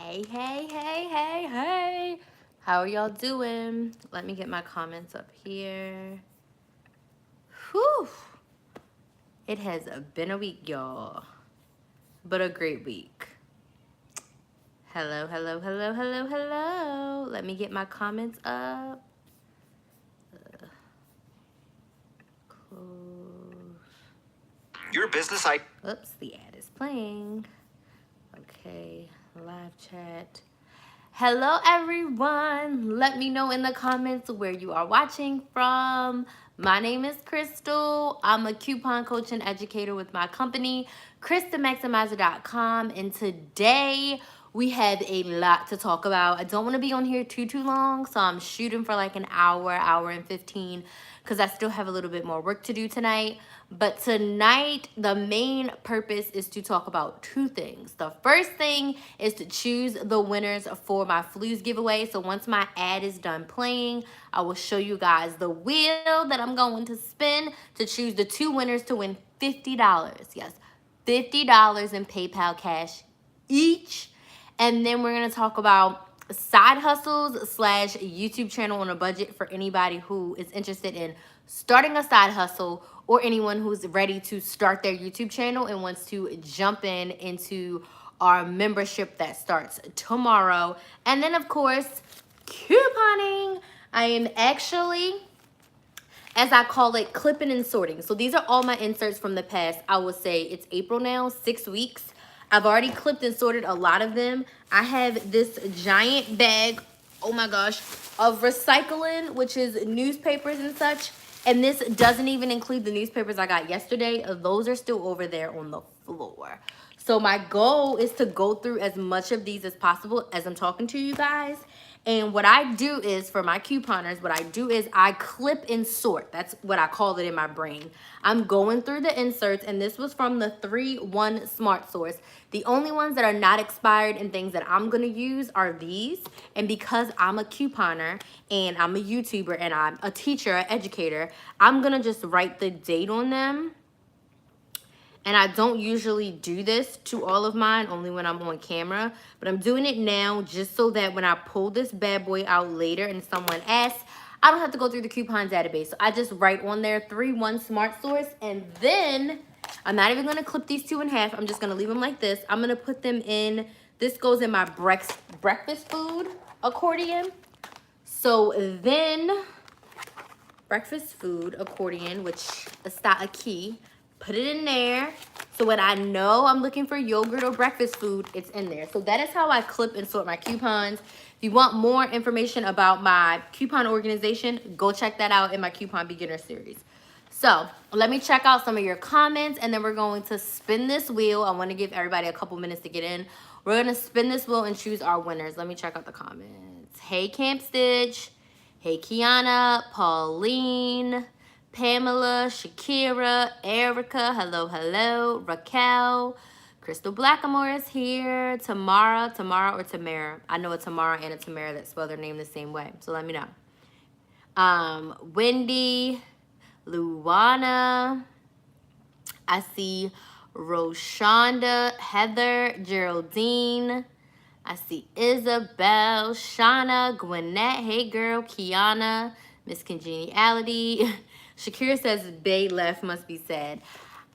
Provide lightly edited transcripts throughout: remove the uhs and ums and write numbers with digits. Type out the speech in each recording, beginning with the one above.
Hey, hey, hey, hey, hey. How are y'all doing? Let me get my comments up here. Whew. It has been a week, y'all, but a great week. Hello, hello, hello, hello, hello. Let me get my comments up. Close. Your business Oops, the ad is playing. Okay, live chat. Hello, everyone. Let me know in the comments where you are watching from. My name is Crystal. I'm a coupon coach and educator with my company, KrysTheMaximizer.com. And today we have a lot to talk about. I don't want to be on here too long, so I'm shooting for like an hour and 15, because I still have a little bit more work to do tonight. But tonight, the main purpose is to talk about two things. The first thing is to choose the winners for my Fluz giveaway. So once my ad is done playing, I will show you guys the wheel that I'm going to spin to choose the two winners to win $50. Yes, $50 in PayPal cash each. And then we're going to talk about side hustles slash YouTube channel on a budget for anybody who is interested in starting a side hustle, or anyone who's ready to start their YouTube channel and wants to jump into our membership that starts tomorrow. And then, of course, couponing. I am actually, as I call it, clipping and sorting. So these are all my inserts from the past. I will say it's April now, 6 weeks. I've already clipped and sorted a lot of them. I have this giant bag, oh my gosh, of recycling, which is newspapers and such. And this doesn't even include the newspapers I got yesterday. Those are still over there on the floor. So my goal is to go through as much of these as possible as I'm talking to you guys. And what I do is, for my couponers, what I do is I clip and sort. That's what I call it in my brain. I'm going through the inserts, and this was from the 3-1 Smart Source. The only ones that are not expired and things that I'm going to use are these. And because I'm a couponer and I'm a YouTuber and I'm a teacher, an educator, I'm going to just write the date on them. And I don't usually do this to all of mine, only when I'm on camera. But I'm doing it now just so that when I pull this bad boy out later and someone asks, I don't have to go through the coupon database. So I just write on there 3-1 Smart Source. And then I'm not even going to clip these two in half. I'm just going to leave them like this. I'm going to put them in. This goes in my breakfast food accordion. So then breakfast food accordion, which is a key. Put it in there. So when I know I'm looking for yogurt or breakfast food, it's in there. So that is how I clip and sort my coupons. If you want more information about my coupon organization, go check that out in my coupon beginner series. So let me check out some of your comments, and then we're going to spin this wheel. I want to give everybody a couple minutes to get in. We're going to spin this wheel and choose our winners. Let me check out the comments. Hey, Camp Stitch. Hey, Kiana, Pauline, Pamela, Shakira, Erica, hello, hello, Raquel, Crystal Blackamore is here, Tamara or Tamara. I know a Tamara and a Tamara that spell their name the same way, so let me know. Wendy, Luana, I see Roshonda, Heather, Geraldine, I see Isabel, Shauna, Gwinnett, hey girl, Kiana, Miss Congeniality. Shakira says Bay left, must be sad.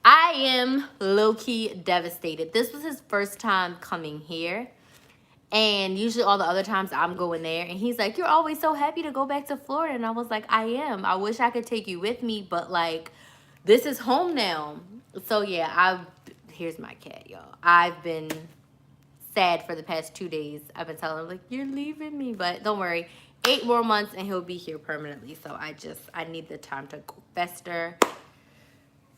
I am low-key devastated. This was his first time coming here. And usually all the other times I'm going there. And he's like, you're always so happy to go back to Florida. And I was like, I am. I wish I could take you with me. But like, this is home now. So yeah, here's my cat, y'all. I've been sad for the past 2 days. I've been telling him, like, you're leaving me. But don't worry. 8 more months and he'll be here permanently. So I need the time to go fester.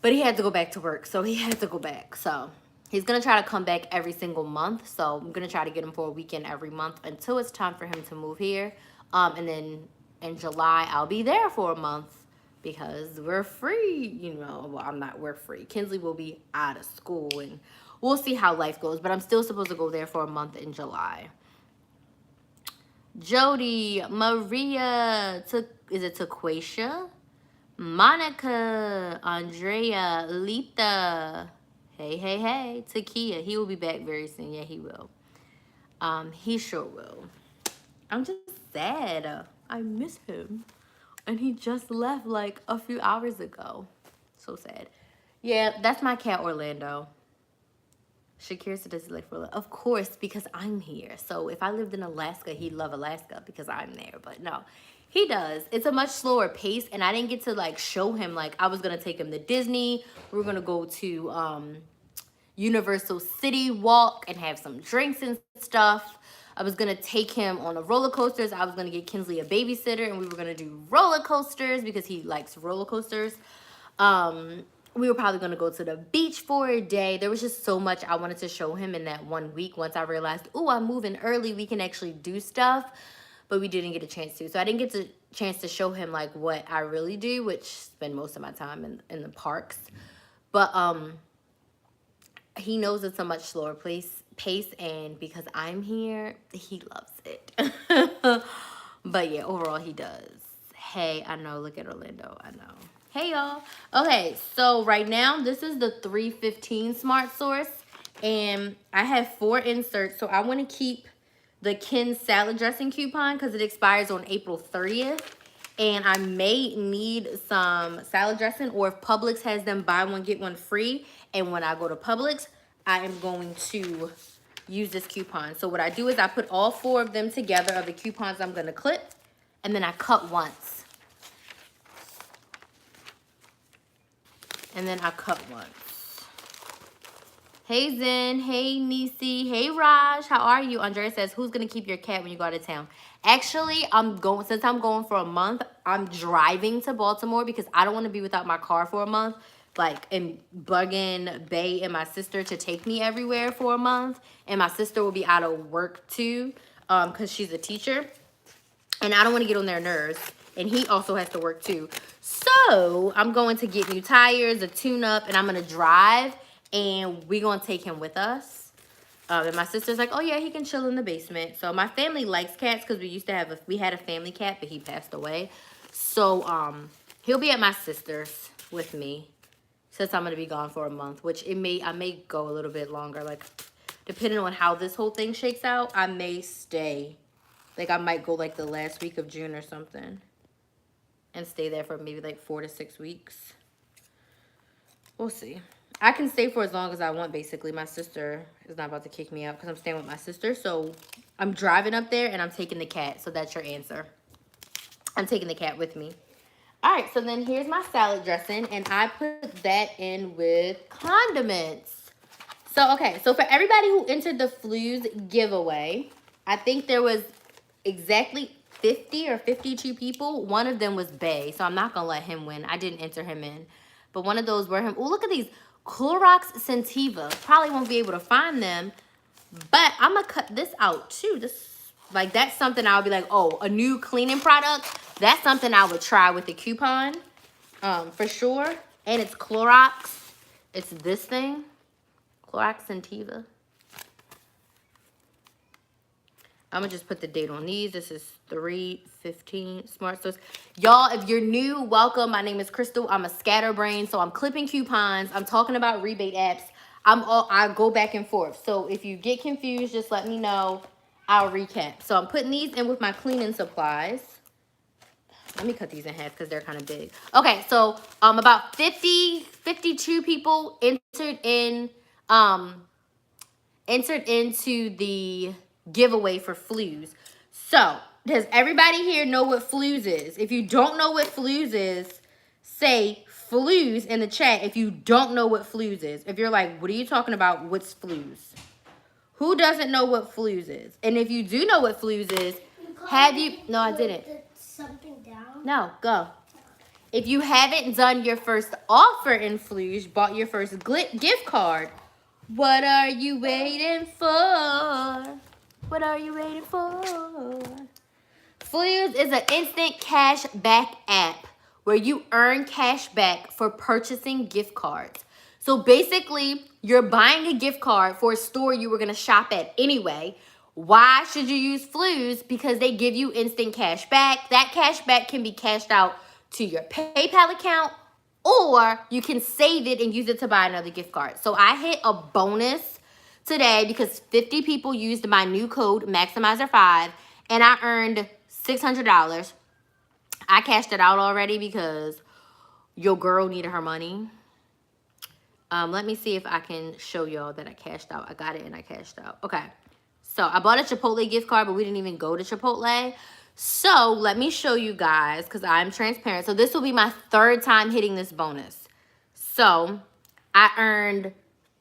But he had to go back to work. So he had to go back. So he's going to try to come back every single month. So I'm going to try to get him for a weekend every month until it's time for him to move here. And then in July, I'll be there for a month because we're free. You know, well, we're free. Kinsley will be out of school and we'll see how life goes. But I'm still supposed to go there for a month in July. Jody, Maria, is it Taquasia? Monica, Andrea, Lita, hey, Takia. He will be back very soon. Yeah, he will. He sure will. I'm just sad. I miss him. And he just left like a few hours ago. So sad. Yeah, that's my cat Orlando. Shakira said, does he like for of course, because I'm here. So if I lived in Alaska, he'd love Alaska because I'm there. But no, he does. It's a much slower pace, and I didn't get to like show him. Like I was gonna take him to Disney. We were gonna go to Universal City Walk and have some drinks and stuff. I was gonna take him on the roller coasters. I was gonna get Kinsley a babysitter, and we were gonna do roller coasters because he likes roller coasters. We were probably gonna go to the beach for a day. There was just so much I wanted to show him in that 1 week. Once I realized, oh, I'm moving early, we can actually do stuff, but we didn't get a chance to. So I didn't get a chance to show him like what I really do, which spend most of my time in the parks. But he knows it's a much slower pace, and because I'm here, he loves it. But yeah, overall he does. Hey, I know, look at Orlando, I know. Hey y'all. Okay, so right now this is the 315 Smart Source, and I have 4 inserts. So I want to keep the Ken salad dressing coupon because it expires on April 30th. And I may need some salad dressing, or if Publix has them buy one, get one free. And when I go to Publix, I am going to use this coupon. So what I do is I put all 4 of them together of the coupons I'm going to clip, and then I cut once. And then I cut once. Hey Zen, hey Nisi, hey Raj, how are you? Andrea says, who's gonna keep your cat when you go out of town? Actually, since I'm going for a month, I'm driving to Baltimore because I don't want to be without my car for a month. Like, and bugging Bay and my sister to take me everywhere for a month. And my sister will be out of work too, because she's a teacher. And I don't want to get on their nerves. And he also has to work too. So I'm going to get new tires, a tune-up, and I'm going to drive. And we're going to take him with us. And my sister's like, oh yeah, he can chill in the basement. So my family likes cats because we had a family cat, but he passed away. So he'll be at my sister's with me since I'm going to be gone for a month, which I may go a little bit longer. Like, depending on how this whole thing shakes out, I may stay. Like, I might go, like, the last week of June or something. And stay there for maybe, like, 4 to 6 weeks. We'll see. I can stay for as long as I want, basically. My sister is not about to kick me out because I'm staying with my sister. So, I'm driving up there and I'm taking the cat. So, that's your answer. I'm taking the cat with me. All right, so then here's my salad dressing. And I put that in with condiments. So, okay. So, for everybody who entered the Fluz giveaway, I think there was exactly 50 or 52 people. One of them was Bay, so I'm not gonna let him win. I didn't enter him in, but one of those were him. Oh, look at these Clorox Sentiva. Probably won't be able to find them, but I'm gonna cut this out too. That's something I'll be like, oh, a new cleaning product. That's something I would try with the coupon, for sure. And it's Clorox. It's this thing, Clorox Sentiva. I'm going to just put the date on these. This is 3/15 Smart Source. Y'all, if you're new, welcome. My name is Crystal. I'm a scatterbrain, so I'm clipping coupons. I'm talking about rebate apps. I go back and forth. So if you get confused, just let me know. I'll recap. So I'm putting these in with my cleaning supplies. Let me cut these in half because they're kind of big. Okay, so about 52 people entered into the giveaway for Fluz. So, does everybody here know what Fluz is? If you don't know what Fluz is, say Fluz in the chat if you don't know what Fluz is. If you're like, what are you talking about? What's Fluz? Who doesn't know what Fluz is? And if you do know what Fluz is, no, I didn't. Something down? No, go. If you haven't done your first offer in Fluz, bought your first gift card, what are you waiting for? What are you waiting for? Fluz is an instant cash back app where you earn cash back for purchasing gift cards. So basically, you're buying a gift card for a store you were going to shop at anyway. Why should you use Fluz? Because they give you instant cash back. That cash back can be cashed out to your PayPal account, or you can save it and use it to buy another gift card. So I hit a bonus today because 50 people used my new code, Maximizer5, and I earned $600. I cashed it out already because your girl needed her money. Let me see if I can show y'all that I cashed out. I got it and I cashed out. Okay. So I bought a Chipotle gift card, but we didn't even go to Chipotle. So let me show you guys because I'm transparent. So this will be my 3rd time hitting this bonus. So I earned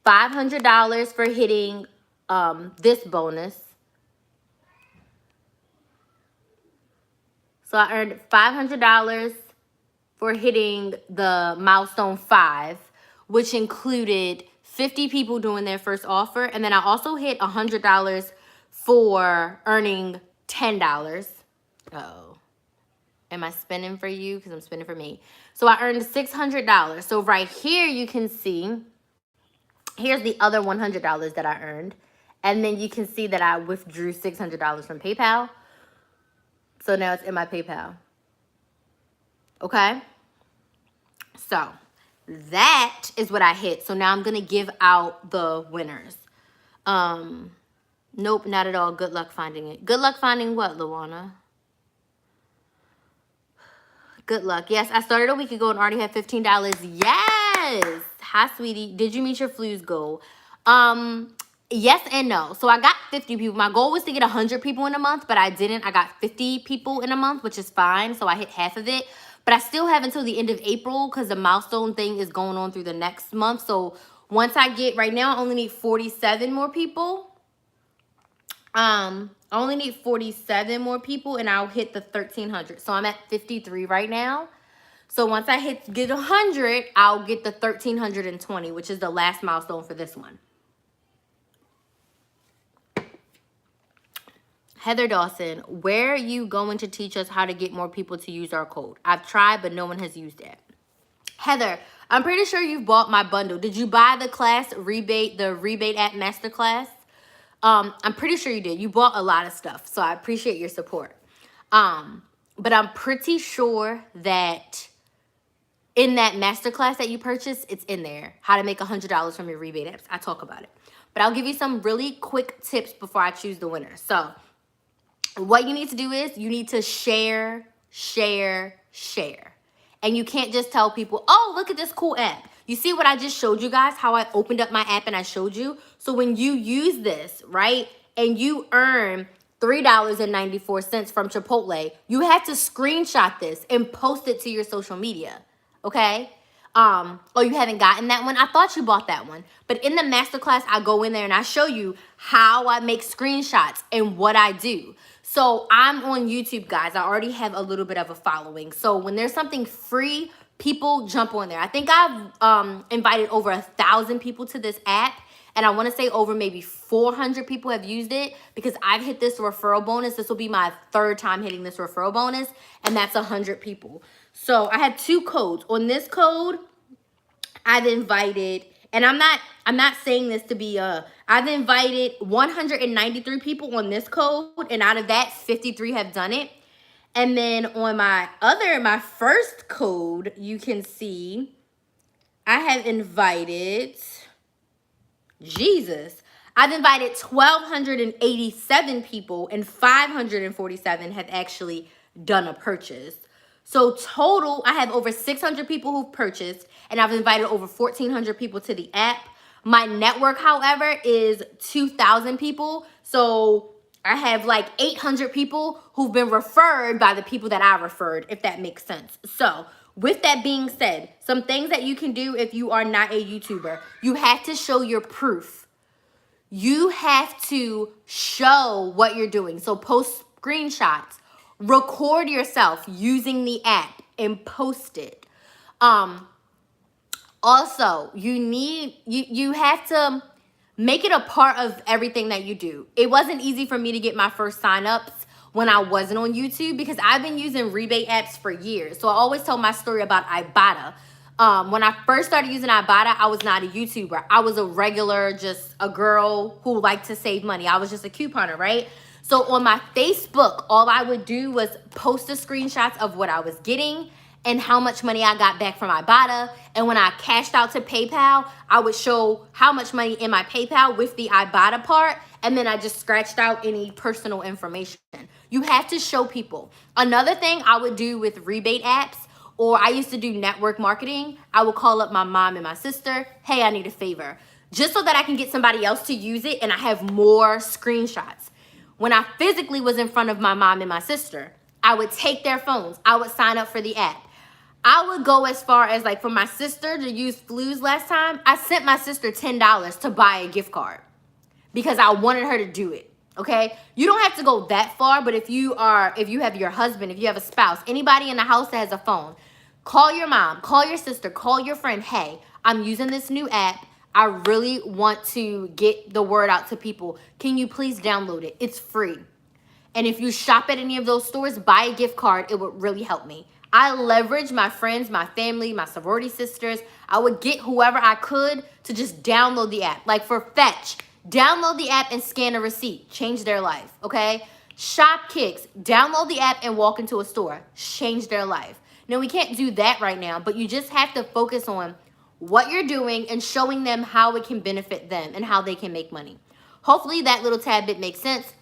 $500 for hitting this bonus. So I earned $500 for hitting the milestone 5, which included 50 people doing their first offer. And then I also hit $100 for earning $10. Uh-oh. Am I spending for you? Because I'm spending for me. So I earned $600. So right here you can see, here's the other $100 that I earned. And then you can see that I withdrew $600 from PayPal. So now it's in my PayPal. Okay? So that is what I hit. So now I'm going to give out the winners. Nope, not at all. Good luck finding it. Good luck finding what, Luana? Good luck. Yes, I started a week ago and already had $15. Yes. Hi, sweetie. Did you meet your Fluz goal? Yes and no. So I got 50 people. My goal was to get 100 people in a month, but I didn't. I got 50 people in a month, which is fine. So I hit half of it. But I still have until the end of April because the milestone thing is going on through the next month. So once I get, right now, I only need 47 more people. I only need 47 more people and I'll hit the 1,300. So I'm at 53 right now. So once I get 100, I'll get the 1,320, which is the last milestone for this one. Heather Dawson, where are you going to teach us how to get more people to use our code? I've tried, but no one has used it. Heather, I'm pretty sure you've bought my bundle. Did you buy the class rebate, the rebate app masterclass? I'm pretty sure you did. You bought a lot of stuff, so I appreciate your support. But I'm pretty sure that in that masterclass that you purchased, it's in there. How to make $100 from your rebate apps. I talk about it. But I'll give you some really quick tips before I choose the winner. So what you need to do is you need to share. And you can't just tell people, oh, look at this cool app. You see what I just showed you guys, how I opened up my app and I showed you? So when you use this, right, and you earn $3.94 from Chipotle, you have to screenshot this and post it to your social media, okay? Oh, you haven't gotten that one? I thought you bought that one. But in the masterclass, I go in there and I show you how I make screenshots and what I do. So I'm on YouTube, guys. I already have a little bit of a following. So when there's something free, people jump on there. I think I've invited over 1,000 people to this app. And I want to say over maybe 400 people have used it because I've hit this referral bonus. This will be my 3rd time hitting this referral bonus. And that's 100 people. So I had 2 codes. On this code, I've invited, and I'm not saying this to be I've invited 193 people on this code, and out of that, 53 have done it. And then on my first code, you can see I have invited I've invited 1,287 people and 547 have actually done a purchase. So total, I have over 600 people who've purchased and I've invited over 1,400 people to the app. My network, however, is 2,000 people. So I have like 800 people who've been referred by the people that I referred, if that makes sense. So with that being said, some things that you can do if you are not a YouTuber, you have to show your proof. You have to show what you're doing. So post screenshots, record yourself using the app and post it. Also, you have to make it a part of everything that you do. It wasn't easy for me to get my first signups when I wasn't on YouTube because I've been using rebate apps for years. So I always tell my story about Ibotta. When I first started using Ibotta, I was not a YouTuber. I was a regular, just a girl who liked to save money. I was just a couponer, right? So on my Facebook, all I would do was post the screenshots of what I was getting and how much money I got back from Ibotta. And when I cashed out to PayPal, I would show how much money in my PayPal with the Ibotta part, and then I just scratched out any personal information. You have to show people. Another thing I would do with rebate apps, or I used to do network marketing, I would call up my mom and my sister, hey, I need a favor, just so that I can get somebody else to use it and I have more screenshots. When I physically was in front of my mom and my sister, I would take their phones. I would sign up for the app. I would go as far as, like, for my sister to use Fluz last time, I sent my sister $10 to buy a gift card because I wanted her to do it. Okay, you don't have to go that far, but if you have your husband, if you have a spouse, anybody in the house that has a phone, call your mom, call your sister, call your friend. Hey, I'm using this new app. I really want to get the word out to people. Can you please download it? It's free. And if you shop at any of those stores, buy a gift card. It would really help me. I leverage my friends, my family, my sorority sisters. I would get whoever I could to just download the app. Like for Fetch, download the app and scan a receipt. Change their life, okay? Shopkicks, download the app and walk into a store. Change their life. Now, we can't do that right now, but you just have to focus on what you're doing and showing them how it can benefit them and how they can make money. Hopefully that little tad bit makes sense.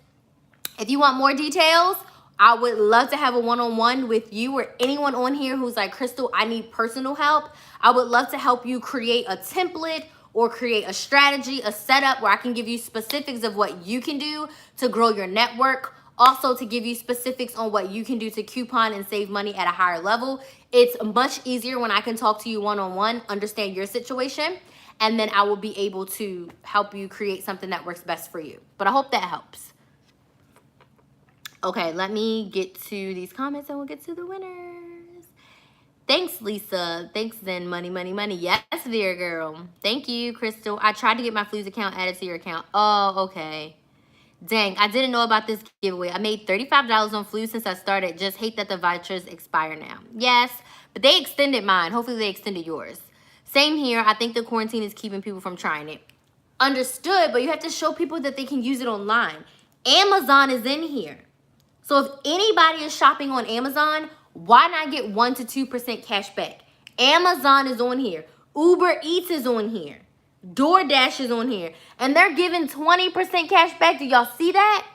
If you want more details, I would love to have a one-on-one with you or anyone on here who's like, Crystal, I need personal help. I would love to help you create a template or create a strategy, a setup where I can give you specifics of what you can do to grow your network. Also to give you specifics on what you can do to coupon and save money at a higher level. It's much easier when I can talk to you one-on-one, understand your situation, and then I will be able to help you create something that works best for you. But I hope that helps. Okay, let me get to these comments and we'll get to the winners. Thanks, Lisa. Thanks, Zen. Money, money, money. Yes, dear girl. Thank you, Crystal. I tried to get my Fluz account added to your account. Oh, okay. Dang, I didn't know about this giveaway. I made $35 on Fluz since I started. Just hate that the vouchers expire now. Yes, but they extended mine. Hopefully they extended yours. Same here. I think the quarantine is keeping people from trying it. Understood, but you have to show people that they can use it online. Amazon is in here. So if anybody is shopping on Amazon, why not get 1 to 2% cash back? Amazon is on here. Uber Eats is on here. DoorDash is on here. And they're giving 20% cash back. Do y'all see that?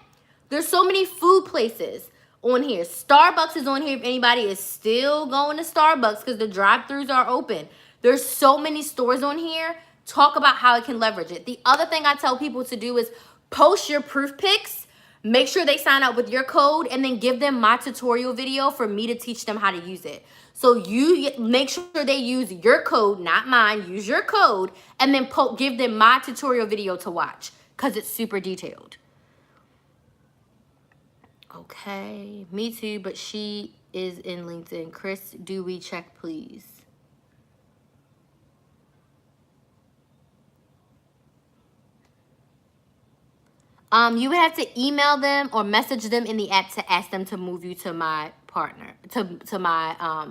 There's so many food places on here. Starbucks is on here if anybody is still going to Starbucks because the drive-thrus are open. There's so many stores on here. Talk about how it can leverage it. The other thing I tell people to do is post your proof pics. Make sure they sign up with your code and then give them my tutorial video for me to teach them how to use it. So you make sure they use your code, not mine. Use your code and then give them my tutorial video to watch because it's super detailed. Okay, me too, but she is in LinkedIn. Krys, do we check, please? You would have to email them or message them in the app to ask them to move you to my partner, to my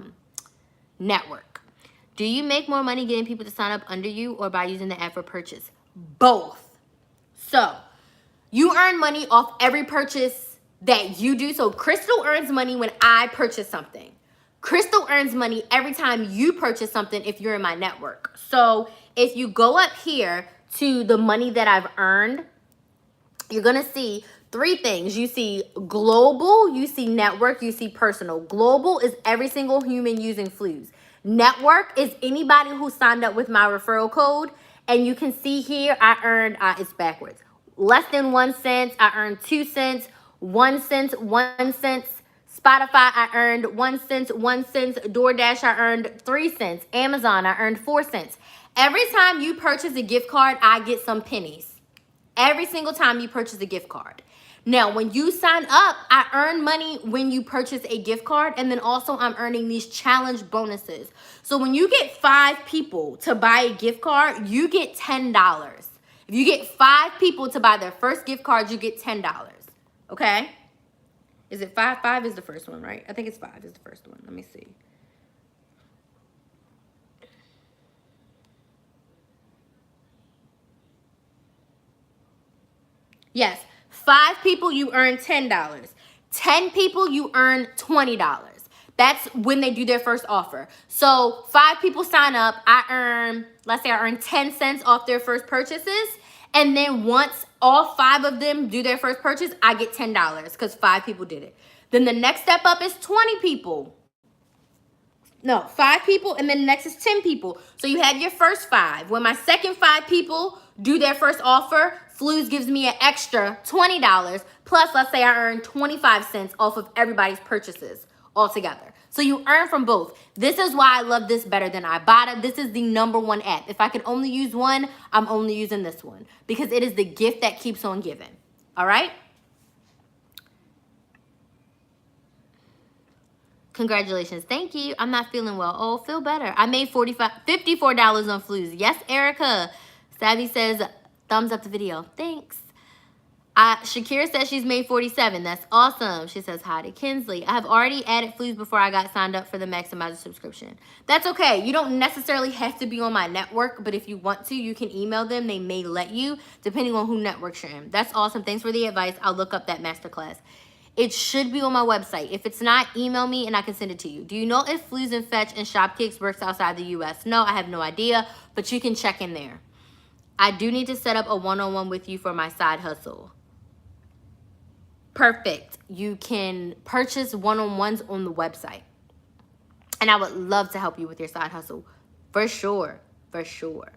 network. Do you make more money getting people to sign up under you or by using the app for purchase? Both. So you earn money off every purchase that you do. So Crystal earns money when I purchase something. Crystal earns money every time you purchase something if you're in my network. So if you go up here to the money that I've earned, you're going to see 3 things. You see global, you see network, you see personal. Global is every single human using Fluz. Network is anybody who signed up with my referral code. And you can see here, I earned, it's backwards, less than 1 cent. I earned 2 cents, 1 cent, 1 cent. Spotify, I earned 1 cent, 1 cent. DoorDash, I earned 3 cents. Amazon, I earned 4 cents. Every time you purchase a gift card, I get some pennies. Every single time you purchase a gift card. Now, when you sign up, I earn money when you purchase a gift card. And then also I'm earning these challenge bonuses. So when you get 5 people to buy a gift card, you get $10. If you get 5 people to buy their first gift card, you get $10. Okay? Is it 5? 5 is the first one, right? I think it's 5 is the first one. Let me see. Yes, 5 people, you earn $10. 10 people, you earn $20. That's when they do their first offer. So 5 people sign up. I earn, let's say I earn 10 cents off their first purchases. And then once all 5 of them do their first purchase, I get $10 because 5 people did it. Then the next step up is 20 people. No, 5 people, and then the next is 10 people. So you have your first 5. When my second 5 people do their first offer, Fluz gives me an extra $20. Plus, let's say I earn 25 cents off of everybody's purchases altogether. So you earn from both. This is why I love this better than Ibotta. This is the #1 app. If I could only use one, I'm only using this one because it is the gift that keeps on giving. All right? Congratulations. Thank you. I'm not feeling well. Oh, feel better. I made $54 on Fluz. Yes, Erica. Savvy says, thumbs up the video. Thanks. Shakira says she's made 47. That's awesome. She says hi to Kinsley. I have already added Fluz before I got signed up for the Maximizer subscription. That's okay. You don't necessarily have to be on my network, but if you want to, you can email them. They may let you, depending on who networks you're in. That's awesome. Thanks for the advice. I'll look up that masterclass. It should be on my website. If it's not, email me and I can send it to you. Do you know if Fluz and Fetch and Shopkicks works outside the U.S.? No, I have no idea, but you can check in there. I do need to set up a one-on-one with you for my side hustle. Perfect. You can purchase one-on-ones on the website. And I would love to help you with your side hustle. For sure. For sure.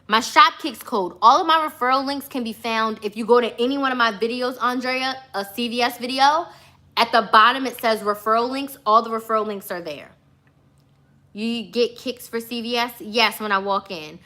My Shopkicks code, all of my referral links can be found if you go to any one of my videos, Andrea, a CVS video. At the bottom, it says referral links. All the referral links are there. You get kicks for CVS? Yes, when I walk in.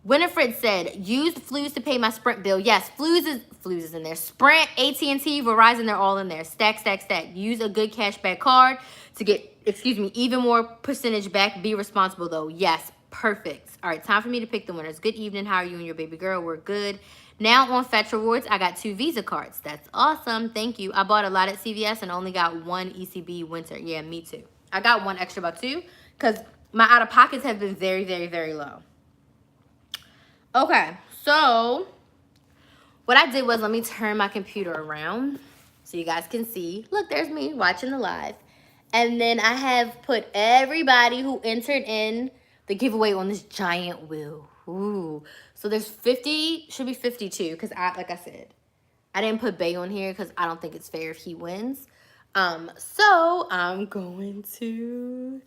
Winifred said, use Fluz to pay my Sprint bill. Yes, Fluz is in there. Sprint, AT&T, Verizon, they're all in there. Stack, stack, stack. Use a good cashback card to get, even more percentage back. Be responsible, though. Yes, perfect. All right, time for me to pick the winners. Good evening. How are you and your baby girl? We're good. Now on Fetch Rewards, I got 2 Visa cards. That's awesome. Thank you. I bought a lot at CVS and only got 1 ECB winter. Yeah, me too. I got 1 extra about 2 because my out-of-pockets have been very, very, very low. Okay, so what I did was, let me turn my computer around so you guys can see. Look, there's me watching the live. And then I have put everybody who entered in the giveaway on this giant wheel. Ooh. So there's 50, should be 52, because like I said, I didn't put Bay on here because I don't think it's fair if he wins. So I'm going to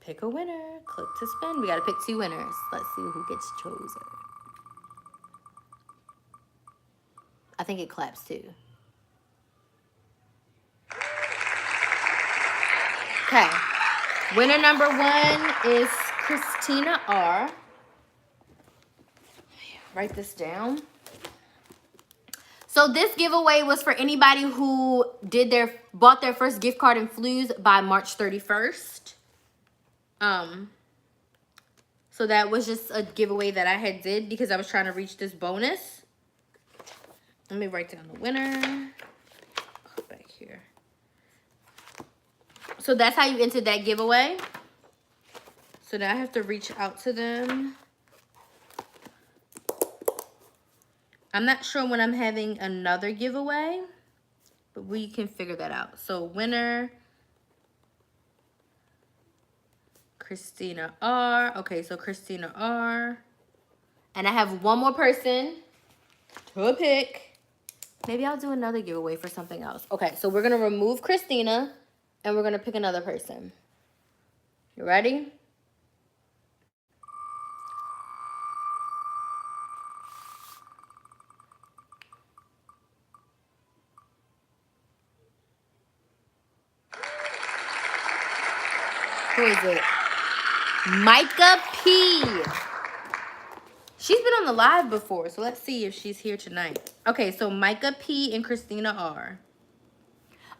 pick a winner. Click to spin. We got to pick 2 winners. Let's see who gets chosen. I think it claps too. Okay. Winner number 1 is Christina R. Write this down. So this giveaway was for anybody who bought their first gift card in Fluz by March 31st. So that was just a giveaway that I had did because I was trying to reach this bonus. Let me write down the winner. Back here. So that's how you entered that giveaway. So now I have to reach out to them. I'm not sure when I'm having another giveaway, but we can figure that out. So winner, Christina R. Okay, so Christina R. And I have 1 more person to pick. Maybe I'll do another giveaway for something else. Okay, so we're going to remove Christina and we're going to pick another person. You ready? Who is it? Micah P. She's been on the live before, so let's see if she's here tonight. Okay, so Micah P and Christina R.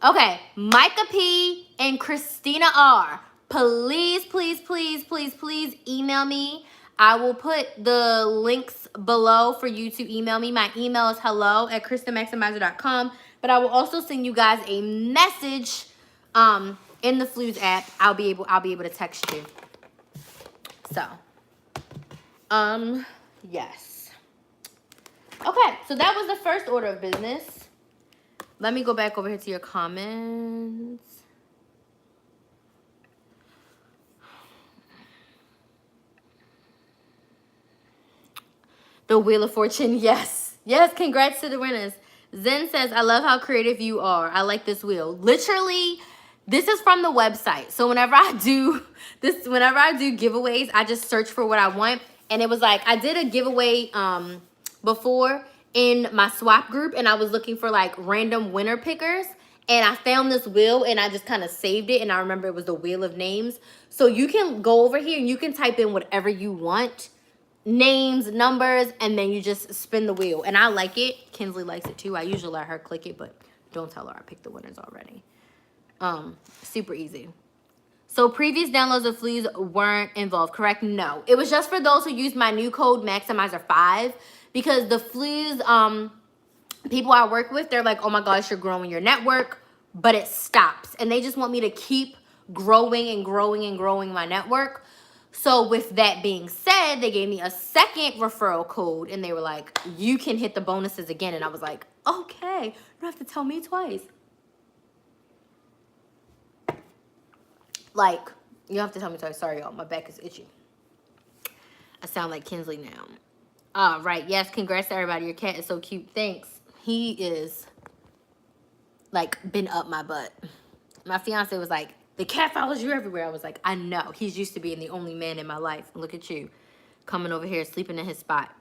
Okay, Micah P and Christina R. Please, please, please, please, please email me. I will put the links below for you to email me. My email is hello@KristenMaximizer.com. But I will also send you guys a message in the Fluz app. I'll be able to text you. So, yes. Okay, so that was the first order of business. Let me go back over here to your comments. The Wheel of Fortune, yes. Yes, congrats to the winners. Zen says, I love how creative you are. I like this wheel. Literally, this is from the website. So whenever I do giveaways, I just search for what I want. And it was like, I did a giveaway before in my swap group, and I was looking for like random winner pickers. And I found this wheel and I just kind of saved it. And I remember it was the Wheel of Names. So you can go over here and you can type in whatever you want. Names, numbers, and then you just spin the wheel. And I like it. Kinsley likes it too. I usually let her click it, but don't tell her I picked the winners already. Super easy. So previous downloads of Fluz weren't involved, correct? No. It was just for those who used my new code Maximizer5, because the Fluz people I work with, they're like, oh my gosh, you're growing your network, but it stops. And they just want me to keep growing and growing and growing my network. So with that being said, they gave me a second referral code and they were like, you can hit the bonuses again. And I was like, okay, you don't have to tell me twice. Like, you don't have to tell me twice. Sorry, y'all. My back is itchy. I sound like Kinsley now. All right. Yes, congrats to everybody. Your cat is so cute. Thanks. He is, like, been up my butt. My fiance was like, the cat follows you everywhere. I was like, I know. He's used to being the only man in my life. Look at you. Coming over here, sleeping in his spot.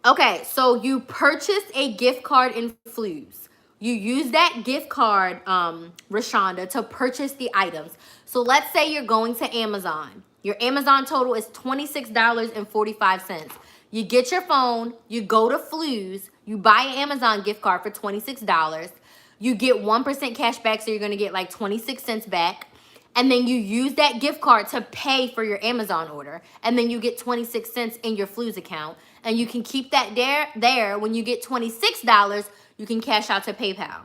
Okay, so you purchased a gift card in Fluz. You use that gift card, Rashonda, to purchase the items. So let's say you're going to Amazon. Your Amazon total is $26.45. You get your phone, you go to Fluz, you buy an Amazon gift card for $26. You get 1% cash back, so you're gonna get like 26 cents back. And then you use that gift card to pay for your Amazon order. And then you get 26 cents in your Fluz account. And you can keep that there. When you get $26, you can cash out to PayPal.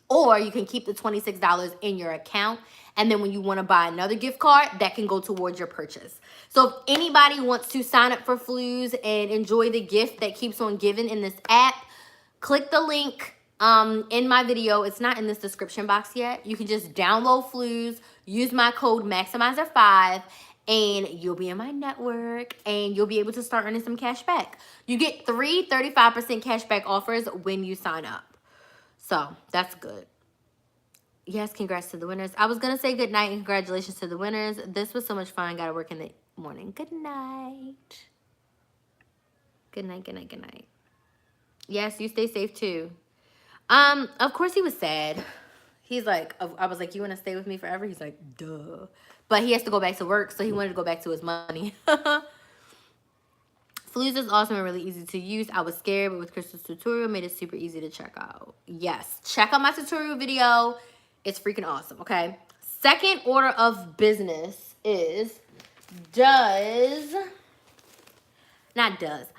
Or you can keep the $26 in your account. And then when you want to buy another gift card, that can go towards your purchase. So if anybody wants to sign up for Fluz and enjoy the gift that keeps on giving in this app, click the link in my video. It's not in this description box yet. You can just download Fluz, use my code Maximizer5, and you'll be in my network and you'll be able to start earning some cash back. You get 3 35% cash back offers when you sign up. So that's good. Yes, congrats to the winners. I was going to say good night and congratulations to the winners. This was so much fun. Got to work in the morning. Good night. Good night, good night, good night. Yes, you stay safe too. Of course he was sad. He's like, I was like, you want to stay with me forever? He's like, duh. But he has to go back to work, so he wanted to go back to his money. Fluz is awesome and really easy to use. I was scared, but with Crystal's tutorial, made it super easy to check out. Yes, check out my tutorial video. It's freaking awesome, okay? Second order of business is,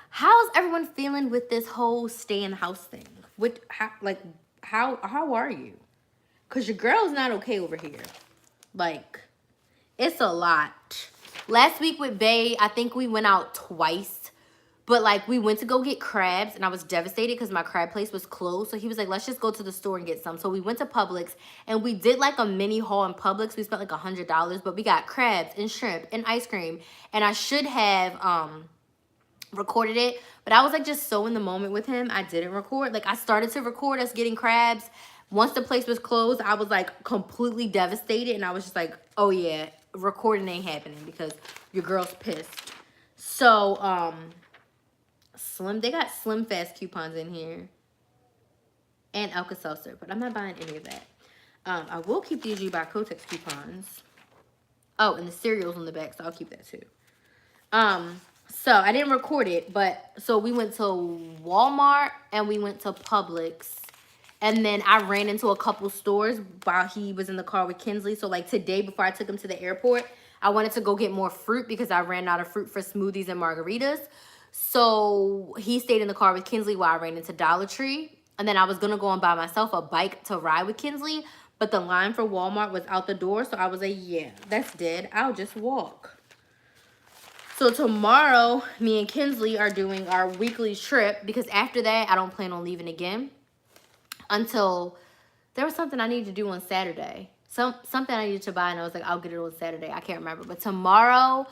how's everyone feeling with this whole stay in the house thing? How are you? Because your girl's not okay over here. Like, it's a lot. Last week with Bae, I think we went out twice. But, like, we went to go get crabs, and I was devastated because my crab place was closed. So he was like, let's just go to the store and get some. So we went to Publix, and we did, like, a mini haul in Publix. We spent, like, $100. But we got crabs and shrimp and ice cream. And I should have recorded it. But I was, like, just so in the moment with him, I didn't record. Like, I started to record us getting crabs. Once the place was closed, I was, like, completely devastated. And I was just like, oh, yeah, recording ain't happening because your girl's pissed. So, they got Slim Fast coupons in here. And Alka-Seltzer, but I'm not buying any of that. I will keep these You by Kotex coupons. Oh, and the cereal's on the back, so I'll keep that too. So I didn't record it, but so we went to Walmart and we went to Publix. And then I ran into a couple stores while he was in the car with Kinsley. So like today, before I took him to the airport, I wanted to go get more fruit because I ran out of fruit for smoothies and margaritas. So he stayed in the car with Kinsley while I ran into Dollar Tree. And then I was going to go and buy myself a bike to ride with Kinsley. But the line for Walmart was out the door. So I was like, yeah, that's dead. I'll just walk. So tomorrow, me and Kinsley are doing our weekly trip. Because after that, I don't plan on leaving again. Until there was something I needed to do on Saturday. Something I needed to buy. And I was like, I'll get it on Saturday. I can't remember. But tomorrow,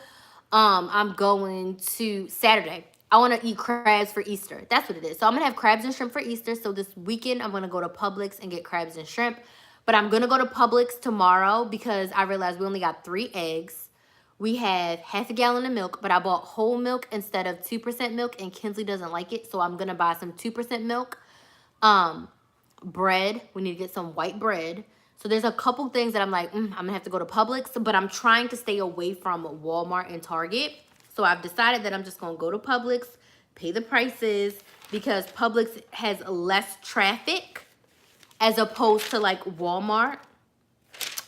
I'm going to Saturday. I want to eat crabs for Easter. That's what it is. So I'm gonna have crabs and shrimp for Easter. So this weekend I'm gonna go to Publix and get crabs and shrimp. But I'm gonna go to Publix tomorrow because I realized we only got 3 eggs. We have half a gallon of milk, but I bought whole milk instead of 2% milk, and Kinsley doesn't like it, so I'm gonna buy some 2% milk. Bread. We need to get some white bread. So there's a couple things that I'm like, I'm gonna have to go to Publix, but I'm trying to stay away from Walmart and Target. So I've decided that I'm just gonna go to Publix, pay the prices, because Publix has less traffic as opposed to like Walmart.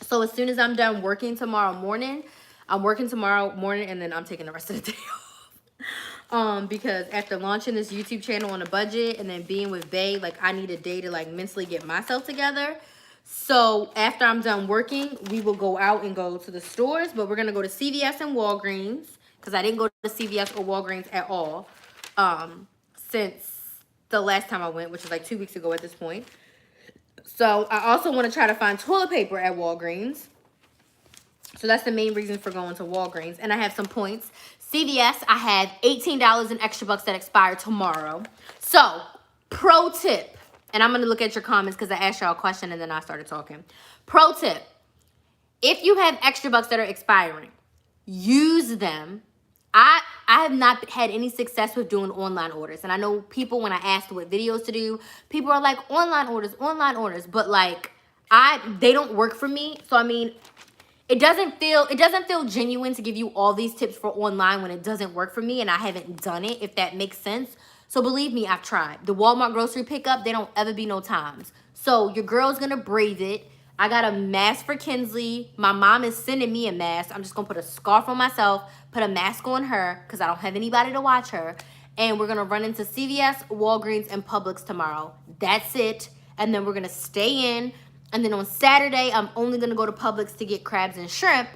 So as soon as I'm done working tomorrow morning, I'm working tomorrow morning and then I'm taking the rest of the day off. Because after launching this YouTube channel on a budget and then being with Bae, like I need a day to like mentally get myself together. So after I'm done working, we will go out and go to the stores, but we're gonna go to CVS and Walgreens because I didn't go to CVS or Walgreens at all since the last time I went, which is like 2 weeks ago at this point. So I also want to try to find toilet paper at Walgreens. So that's the main reason for going to Walgreens. And I have some points. CVS, I have $18 in extra bucks that expire tomorrow. So, pro tip. And I'm going to look at your comments because I asked y'all a question and then I started talking. Pro tip. If you have extra bucks that are expiring, use them. I have not had any success with doing online orders. And I know people, when I asked what videos to do, people are like, online orders. But like, they don't work for me. So, I mean, it doesn't feel genuine to give you all these tips for online when it doesn't work for me and I haven't done it, if that makes sense. So believe me, I've tried. The Walmart grocery pickup, they don't ever be no times. So your girl's gonna brave it. I got a mask for Kinsley. My mom is sending me a mask. I'm just gonna put a scarf on myself, put a mask on her because I don't have anybody to watch her. And we're gonna run into CVS, Walgreens, and Publix tomorrow. That's it. And then we're gonna stay in. And then on Saturday, I'm only going to go to Publix to get crabs and shrimp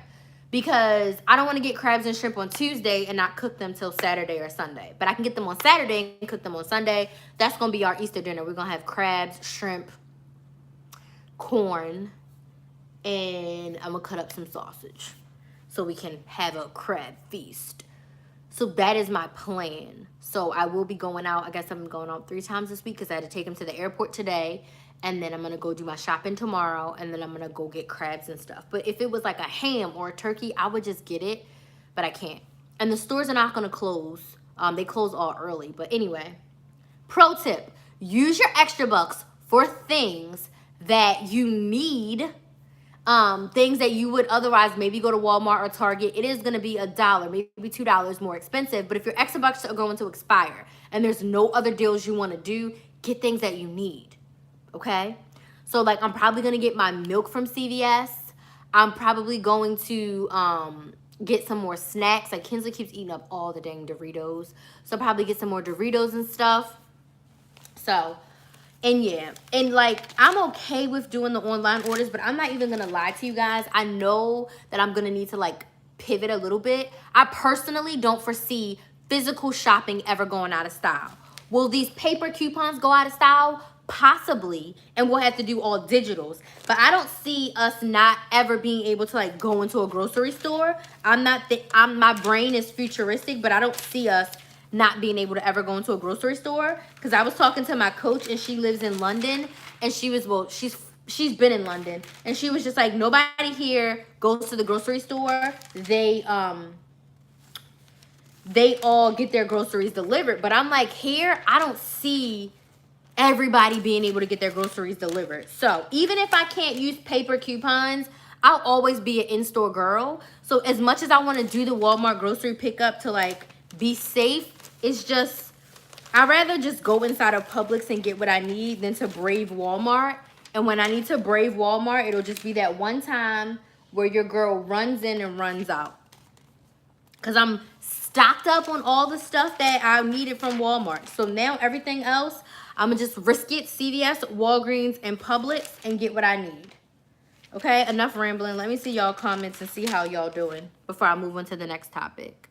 because I don't want to get crabs and shrimp on Tuesday and not cook them till Saturday or Sunday. But I can get them on Saturday and cook them on Sunday. That's going to be our Easter dinner. We're going to have crabs, shrimp, corn, and I'm going to cut up some sausage so we can have a crab feast. So that is my plan. So I will be going out. I guess I'm going out 3 times this week because I had to take him to the airport today. And then I'm going to go do my shopping tomorrow. And then I'm going to go get crabs and stuff. But if it was like a ham or a turkey, I would just get it. But I can't. And the stores are not going to close. They close all early. But anyway, pro tip. Use your extra bucks for things that you need. Things that you would otherwise maybe go to Walmart or Target. It is going to be $1, maybe $2 more expensive. But if your extra bucks are going to expire and there's no other deals you want to do, get things that you need. Okay, so like I'm probably gonna get my milk from CVS. I'm probably going to get some more snacks. Like Kinsley keeps eating up all the dang Doritos, so I'll probably get some more Doritos and stuff. So, and yeah, and like I'm okay with doing the online orders, but I'm not even gonna lie to you guys. I know that I'm gonna need to like pivot a little bit. I personally don't foresee physical shopping ever going out of style. Will these paper coupons go out of style? Possibly, and we'll have to do all digitals. But I don't see us not ever being able to like go into a grocery store. My brain is futuristic, but I don't see us not being able to ever go into a grocery store. Because I was talking to my coach and she lives in London, and she was, well, she's been in London, and she was just like, nobody here goes to the grocery store. They all get their groceries delivered. But I'm like, here I don't see everybody being able to get their groceries delivered. So even if I can't use paper coupons, I'll always be an in-store girl. So as much as I want to do the Walmart grocery pickup to like be safe, it's just, I'd rather just go inside of Publix and get what I need than to brave Walmart. And when I need to brave Walmart, it'll just be that one time where your girl runs in and runs out. Because I'm stocked up on all the stuff that I needed from Walmart. So now everything else, I'm going to just risk it. CVS, Walgreens, and Publix and get what I need. Okay, enough rambling. Let me see y'all comments and see how y'all doing before I move on to the next topic.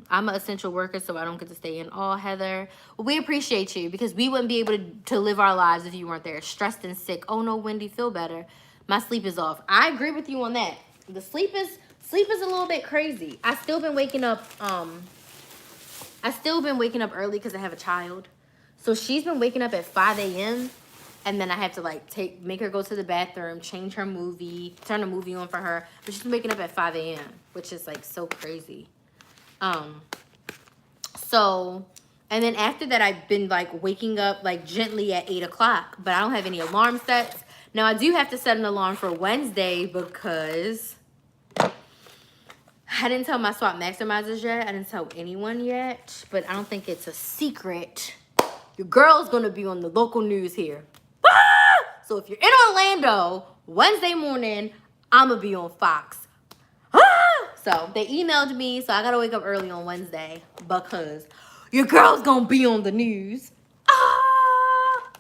I'm an essential worker, so I don't get to stay in all, Heather. Well, we appreciate you because we wouldn't be able to live our lives if you weren't there. Stressed and sick. Oh, no, Wendy, feel better. My sleep is off. I agree with you on that. The sleep is sleep is a little bit crazy. I still been waking up early because I have a child. So she's been waking up at 5 a.m. and then I have to like make her go to the bathroom, change her movie, turn the movie on for her. But she's been waking up at 5 a.m., which is like so crazy. So, and then after that, I've been like waking up like gently at 8 o'clock, but I don't have any alarm sets. Now I do have to set an alarm for Wednesday because I didn't tell my swap maximizers yet. I didn't tell anyone yet, but I don't think it's a secret. Your girl's gonna be on the local news here. Ah! So if you're in Orlando, Wednesday morning, I'm gonna be on Fox. Ah! So they emailed me, so I gotta wake up early on Wednesday because your girl's gonna be on the news. Ah!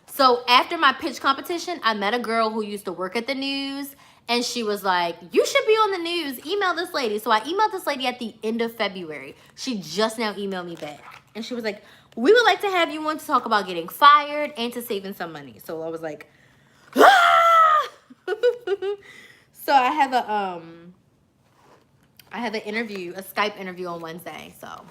So after my pitch competition, I met a girl who used to work at the news, and she was like, you should be on the news. Email this lady. So I emailed this lady at the end of February. She just now emailed me back. And she was like, we would like to have you on to talk about getting fired and to saving some money. So I was like, ah! So I have an interview, a Skype interview on Wednesday. So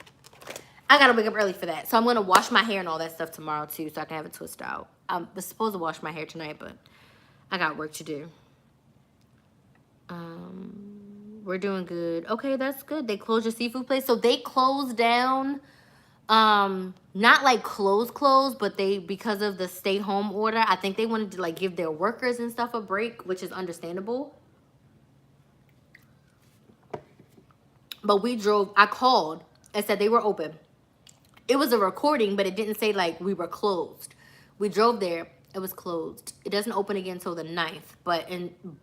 I gotta wake up early for that. So I'm gonna wash my hair and all that stuff tomorrow too, so I can have it twisted out. I was supposed to wash my hair tonight, but I got work to do. We're doing good. Okay, that's good. They closed your seafood place. So they closed down, not like close, but they, because of the stay home order, I think they wanted to like give their workers and stuff a break, which is understandable. But I called and said they were open. It was a recording, but it didn't say like we were closed. We drove there. It was closed. It doesn't open again until the 9th. But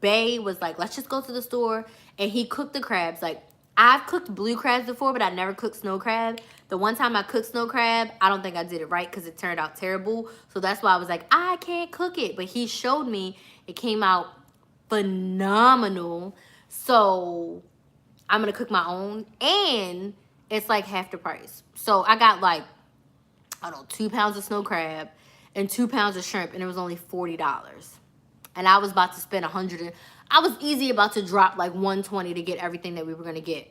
Bay was like, let's just go to the store. And he cooked the crabs. Like, I've cooked blue crabs before, but I never cooked snow crab. The one time I cooked snow crab, I don't think I did it right because it turned out terrible. So that's why I was like, I can't cook it. But he showed me. It came out phenomenal. So I'm going to cook my own. And it's like half the price. So I got like, I don't know, 2 pounds of snow crab and 2 pounds of shrimp, and it was only $40. And I was about to spend $100. I was easy about to drop like $120 to get everything that we were gonna get.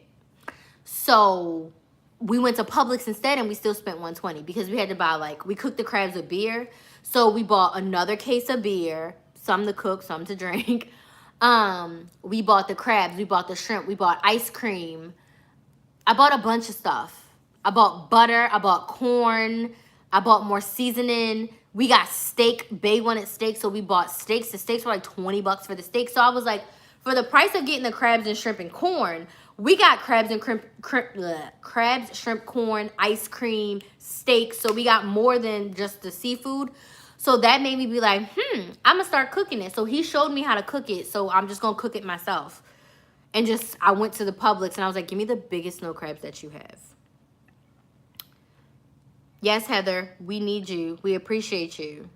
So we went to Publix instead, and we still spent $120 because we had to buy like, we cooked the crabs with beer. So we bought another case of beer, some to cook, some to drink. We bought the crabs, we bought the shrimp, we bought ice cream. I bought a bunch of stuff. I bought butter, I bought corn, I bought more seasoning. We got steak. Bae wanted steak, so we bought steaks. The steaks were like $20 for the steak. So I was like, for the price of getting the crabs and shrimp and corn, we got crabs, shrimp, corn, ice cream, steak. So we got more than just the seafood. So that made me be like, I'm going to start cooking it. So he showed me how to cook it. So I'm just going to cook it myself. And I went to the Publix and I was like, give me the biggest snow crabs that you have. Yes, Heather, we need you. We appreciate you.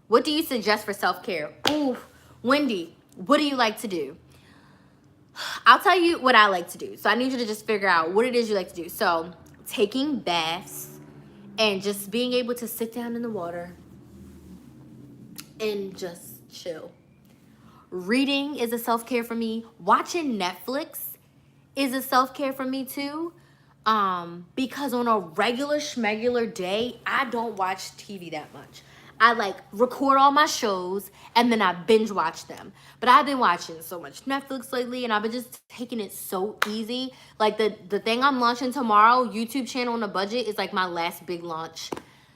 What do you suggest for self-care? Ooh, Wendy, what do you like to do? I'll tell you what I like to do. So I need you to just figure out what it is you like to do. So taking baths and just being able to sit down in the water and just chill. Reading is a self-care for me. Watching Netflix is a self-care for me too. Because on a regular schmegular day, I don't watch TV that much. I like record all my shows and then I binge watch them. But I've been watching so much Netflix lately and I've been just taking it so easy. Like the thing I'm launching tomorrow, YouTube channel on a budget, is like my last big launch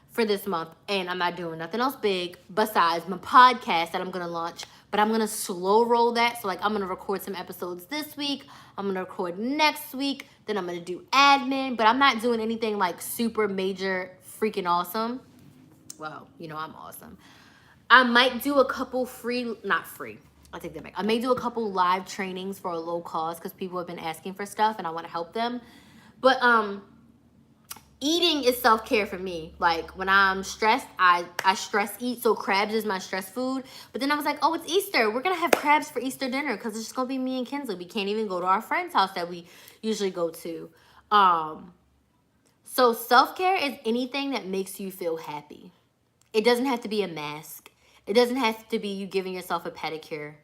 for this month. And I'm not doing nothing else big besides my podcast that I'm going to launch. But I'm going to slow roll that. So like I'm going to record some episodes this week. I'm going to record next week. Then I'm going to do admin. But I'm not doing anything like super major freaking awesome. Well, you know I'm awesome. I might do a couple not free. I'll take that back. I may do a couple live trainings for a low cost because people have been asking for stuff and I want to help them. But eating is self-care for me. Like when I'm stressed, I stress eat. So crabs is my stress food. But then I was like, oh, it's Easter. We're going to have crabs for Easter dinner because it's just going to be me and Kinsley. We can't even go to our friend's house that we usually go to. So self-care is anything that makes you feel happy. It doesn't have to be a mask. It doesn't have to be you giving yourself a pedicure.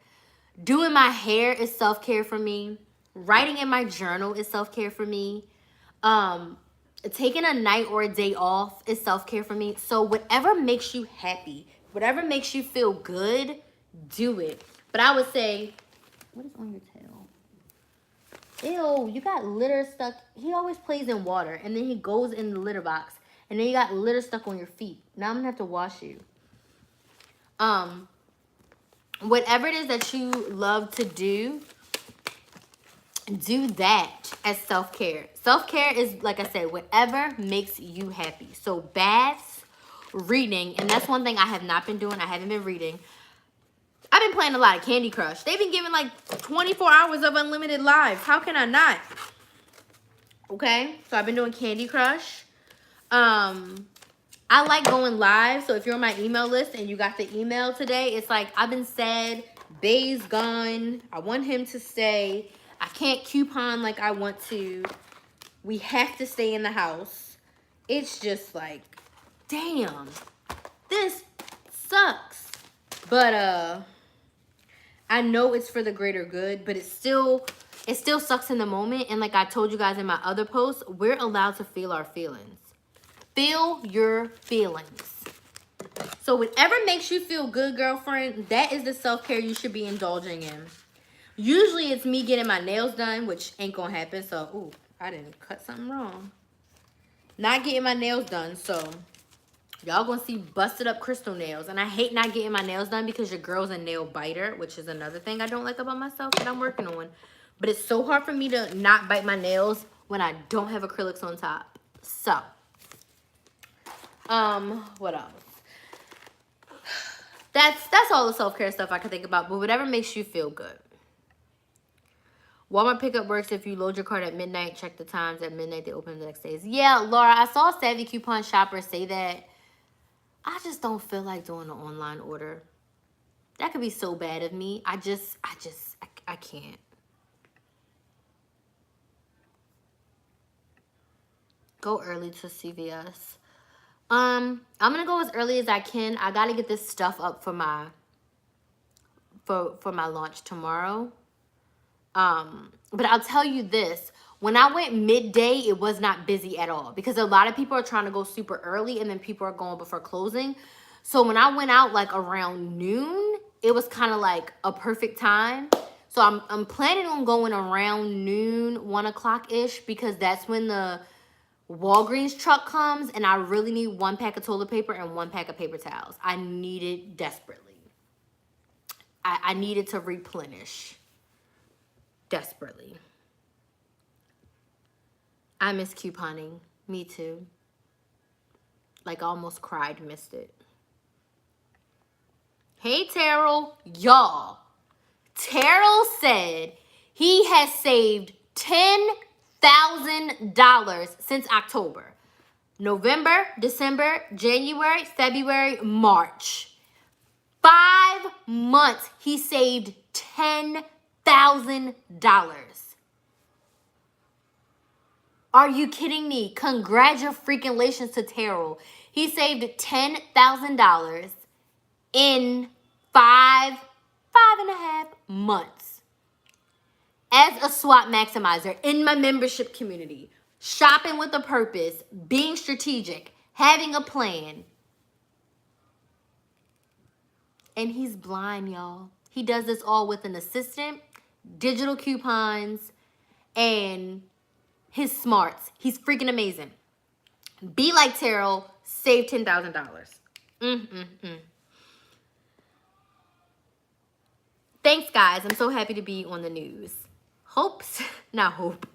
Doing my hair is self-care for me. Writing in my journal is self-care for me. Taking a night or a day off is self-care for me. So whatever makes you happy, whatever makes you feel good, do it. But I would say, what is on your tail? Ew, you got litter stuck. He always plays in water, and then he goes in the litter box, and then you got litter stuck on your feet. Now I'm gonna have to wash you. Whatever it is that you love to do that as self-care. Self-care is, like I said, whatever makes you happy. So baths, reading, and that's one thing I have not been doing. I haven't been reading. I've been playing a lot of Candy Crush. They've been giving like 24 hours of unlimited lives. How can I not? Okay, so I've been doing Candy Crush. I like going live. So if you're on my email list and you got the email today, it's like, I've been sad. Bay's gone. I want him to stay. I can't coupon like I want to. We have to stay in the house. It's just like, damn, this sucks. But I know it's for the greater good, but it still sucks in the moment. And like I told you guys in my other posts, we're allowed to feel our feelings. Feel your feelings. So whatever makes you feel good, girlfriend, that is the self-care you should be indulging in. Usually it's me getting my nails done, which ain't gonna happen. So, ooh, I didn't cut something wrong. Not getting my nails done, so y'all gonna see busted up crystal nails. And I hate not getting my nails done because your girl's a nail biter, which is another thing I don't like about myself that I'm working on. But it's so hard for me to not bite my nails when I don't have acrylics on top. So, what else? That's all the self-care stuff I can think about, but whatever makes you feel good. Walmart pickup works if you load your cart at midnight. Check the times. At midnight, they open the next days. Yeah, Laura, I saw Savvy Coupon Shopper say that. I just don't feel like doing an online order. That could be so bad of me. I can't. Go early to CVS. I'm gonna go as early as I can. I gotta get this stuff up for my launch tomorrow. But I'll tell you this. When I went midday, it was not busy at all because a lot of people are trying to go super early and then people are going before closing. So when I went out like around noon, it was kind of like a perfect time. So I'm planning on going around noon, 1 o'clock-ish, because that's when the Walgreens truck comes and I really need 1 pack of toilet paper and 1 pack of paper towels. I need it desperately. I need it to replenish. Desperately. I miss couponing. Me too. Like I almost cried, missed it. Hey, Terrell. Y'all. Terrell said he has saved $10,000 since October. November, December, January, February, March. 5 months he saved $10,000. Are you kidding me? Congratulations to Terrell. He saved $10,000 in 5.5 months. As a SWAT maximizer in my membership community, shopping with a purpose, being strategic, having a plan. And he's blind, y'all. He does this all with an assistant, digital coupons, and his smarts. He's freaking amazing. Be like Terrell. Save $10,000. Thanks, guys. I'm so happy to be on the news. Not hope.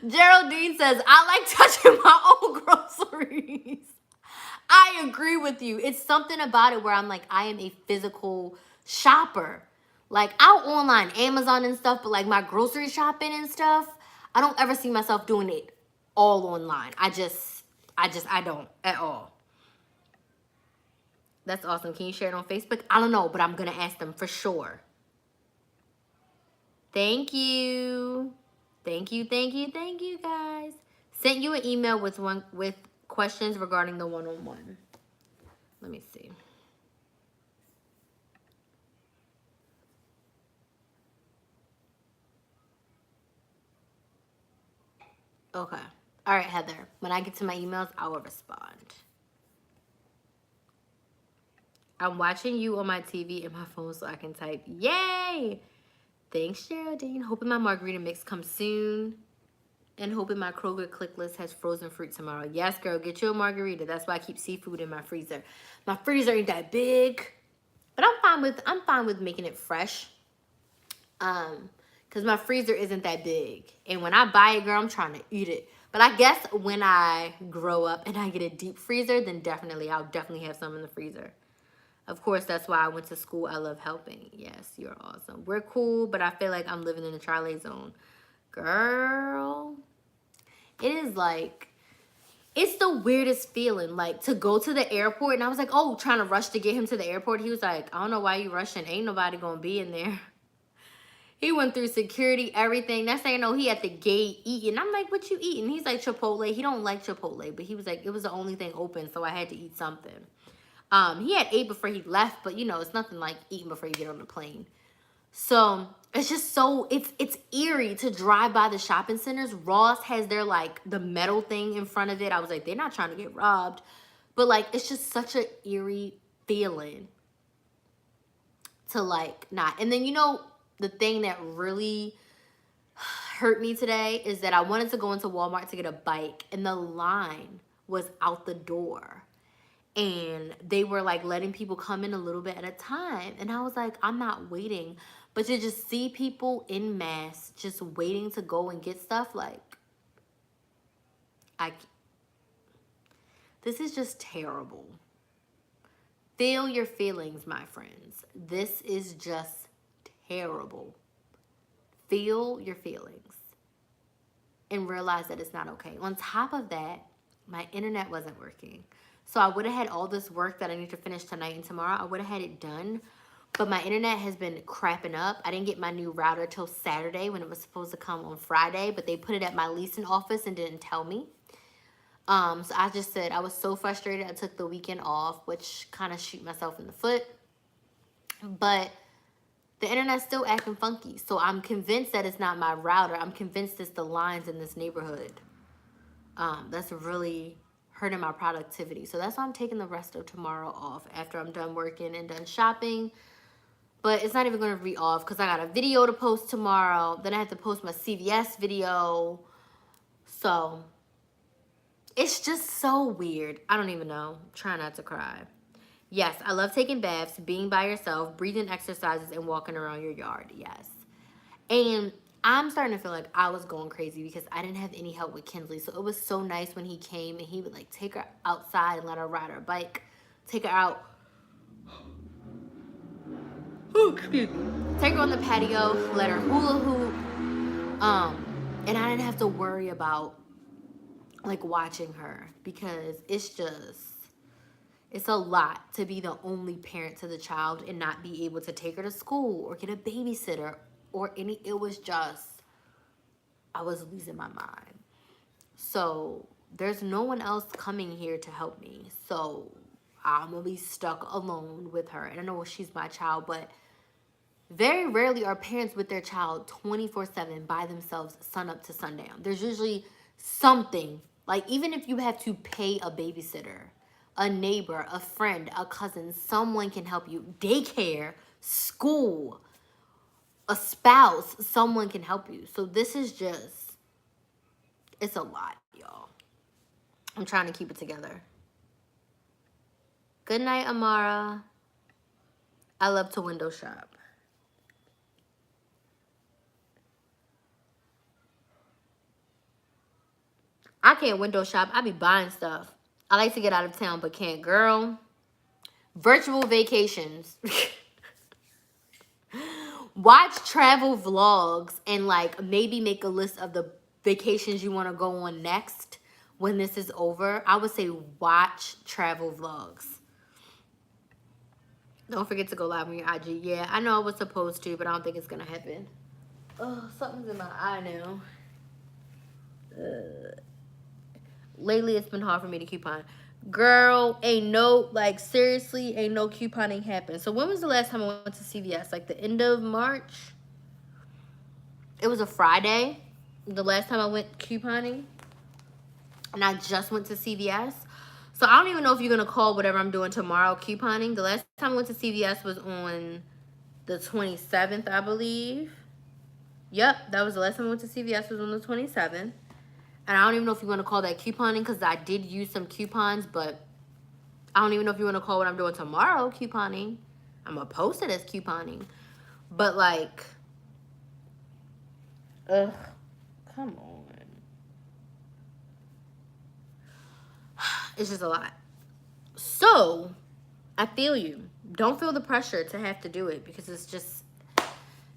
Geraldine says, I like touching my own groceries. I agree with you. It's something about it where I'm like, I am a physical shopper. Like, I'll online Amazon and stuff, but like my grocery shopping and stuff, I don't ever see myself doing it all online. I don't at all. That's awesome. Can you share it on Facebook? I don't know, but I'm going to ask them for sure. Thank you. Thank you, guys. Sent you an email with questions regarding the one-on-one. Let me see. Okay. All right, Heather. When I get to my emails, I will respond. I'm watching you on my TV and my phone so I can type. Yay! Thanks, Geraldine. Hoping my margarita mix comes soon. And hoping my Kroger click list has frozen fruit tomorrow. Yes, girl, get you a margarita. That's why I keep seafood in my freezer. My freezer ain't that big, but I'm fine with making it fresh. Cause my freezer isn't that big, and when I buy it, girl, I'm trying to eat it. But I guess when I grow up and I get a deep freezer, then I'll definitely have some in the freezer. Of course, that's why I went to school. I love helping. Yes, you're awesome. We're cool, but I feel like I'm living in the Charlie zone. Girl, it is like, it's the weirdest feeling. Like, to go to the airport, and I was like, oh, trying to rush to get him to the airport. He was like, I don't know why you rushing. Ain't nobody gonna be in there. He went through security, everything. Next thing you know, he at the gate eating. I'm like, what you eating? He's like, Chipotle. He don't like Chipotle, but he was like, it was the only thing open, so I had to eat something. He had ate before he left, but you know, it's nothing like eating before you get on the plane. So it's just so, it's eerie to drive by the shopping centers. Ross has their, like, the metal thing in front of it. I was like, they're not trying to get robbed. But, like, it's just such an eerie feeling to, like, not. And then, you know, the thing that really hurt me today is that I wanted to go into Walmart to get a bike, and the line was out the door. And they were like letting people come in a little bit at a time. And I was like, I'm not waiting. But to just see people in mass just waiting to go and get stuff, like, this is just terrible. Feel your feelings, my friends. This is just terrible. Feel your feelings and realize that it's not okay. On top of that, my internet wasn't working. So I would have had all this work that I need to finish tonight and tomorrow. I would have had it done. But my internet has been crapping up. I didn't get my new router till Saturday when it was supposed to come on Friday. But they put it at my leasing office and didn't tell me. So I just said I was so frustrated. I took the weekend off, which kind of shoot myself in the foot. But the internet's still acting funky. So I'm convinced that it's not my router. I'm convinced it's the lines in this neighborhood. That's really hurting my productivity. So that's why I'm taking the rest of tomorrow off after I'm done working and done shopping. But it's not even going to be off because I got a video to post tomorrow. Then I have to post my CVS video. So it's just so weird. I don't even know. Try not to cry. Yes, I love taking baths, being by yourself, breathing exercises, and walking around your yard. Yes. And I'm starting to feel like I was going crazy because I didn't have any help with Kinsley. So it was so nice when he came and he would like take her outside and let her ride her bike, take her out. Oh, excuse me. Take her on the patio, let her hula hoop. And I didn't have to worry about like watching her because it's a lot to be the only parent to the child and not be able to take her to school or get a babysitter or any. It was just, I was losing my mind. So there's no one else coming here to help me. So I'm gonna be stuck alone with her. And I know she's my child, but very rarely are parents with their child 24/7 by themselves, sun up to sundown. There's usually something, like even if you have to pay a babysitter, a neighbor, a friend, a cousin, someone can help you. Daycare, school, a spouse, someone can help you. So this is just, it's a lot, y'all. I'm trying to keep it together. Good night, Amara. I love to window shop. I can't window shop. I be buying stuff. I like to get out of town, but can't. Girl, virtual vacations. Watch travel vlogs and like maybe make a list of the vacations you want to go on next when this is over. I would say watch travel vlogs. Don't forget to go live on your IG. Yeah, I know I was supposed to, but I don't think it's going to happen. Oh, something's in my eye now. Lately, it's been hard for me to coupon. Girl, ain't no, like, seriously, ain't no couponing happen. So when was the last time I went to CVS? Like the end of March? It was a Friday. The last time I went couponing. and I just went to CVS. So I don't even know if you're going to call whatever I'm doing tomorrow couponing. The last time I went to CVS was on the 27th, I believe. Yep, that was the last time I went to CVS was on the 27th. And I don't even know if you want to call that couponing because I did use some coupons, but I don't even know if you want to call what I'm doing tomorrow couponing. I'm going to post it as couponing. But like, ugh, come on. It's just a lot. So, I feel you. Don't feel the pressure to have to do it because it's just,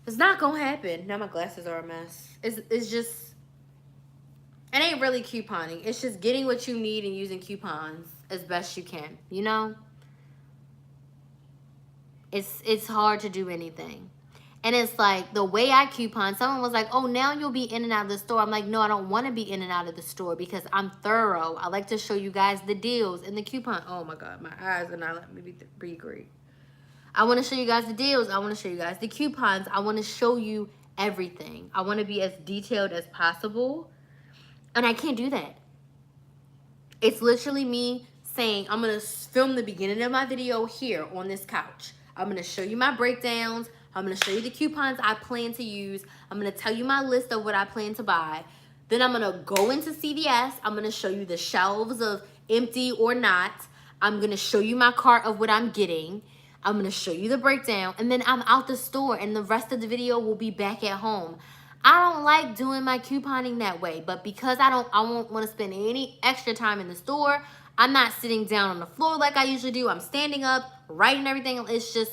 it's not going to happen. Now my glasses are a mess. It's just, it ain't really couponing. It's just getting what you need and using coupons as best you can, you know? It's hard to do anything. And it's like the way I coupon, someone was like, oh, now you'll be in and out of the store. I'm like, no, I don't want to be in and out of the store because I'm thorough. I like to show you guys the deals and the coupon. Oh my God, my eyes are not letting me be great. I want to show you guys the deals. I want to show you guys the coupons. I want to show you everything. I want to be as detailed as possible. And I can't do that. It's literally me saying, I'm going to film the beginning of my video here on this couch. I'm going to show you my breakdowns. I'm going to show you the coupons I plan to use. I'm going to tell you my list of what I plan to buy. Then I'm going to go into CVS. I'm going to show you the shelves of empty or not. I'm going to show you my cart of what I'm getting. I'm going to show you the breakdown. And then I'm out the store and the rest of the video will be back at home. I don't like doing my couponing that way, but because I won't want to spend any extra time in the store. I'm not sitting down on the floor like I usually do. I'm standing up, writing everything. It's just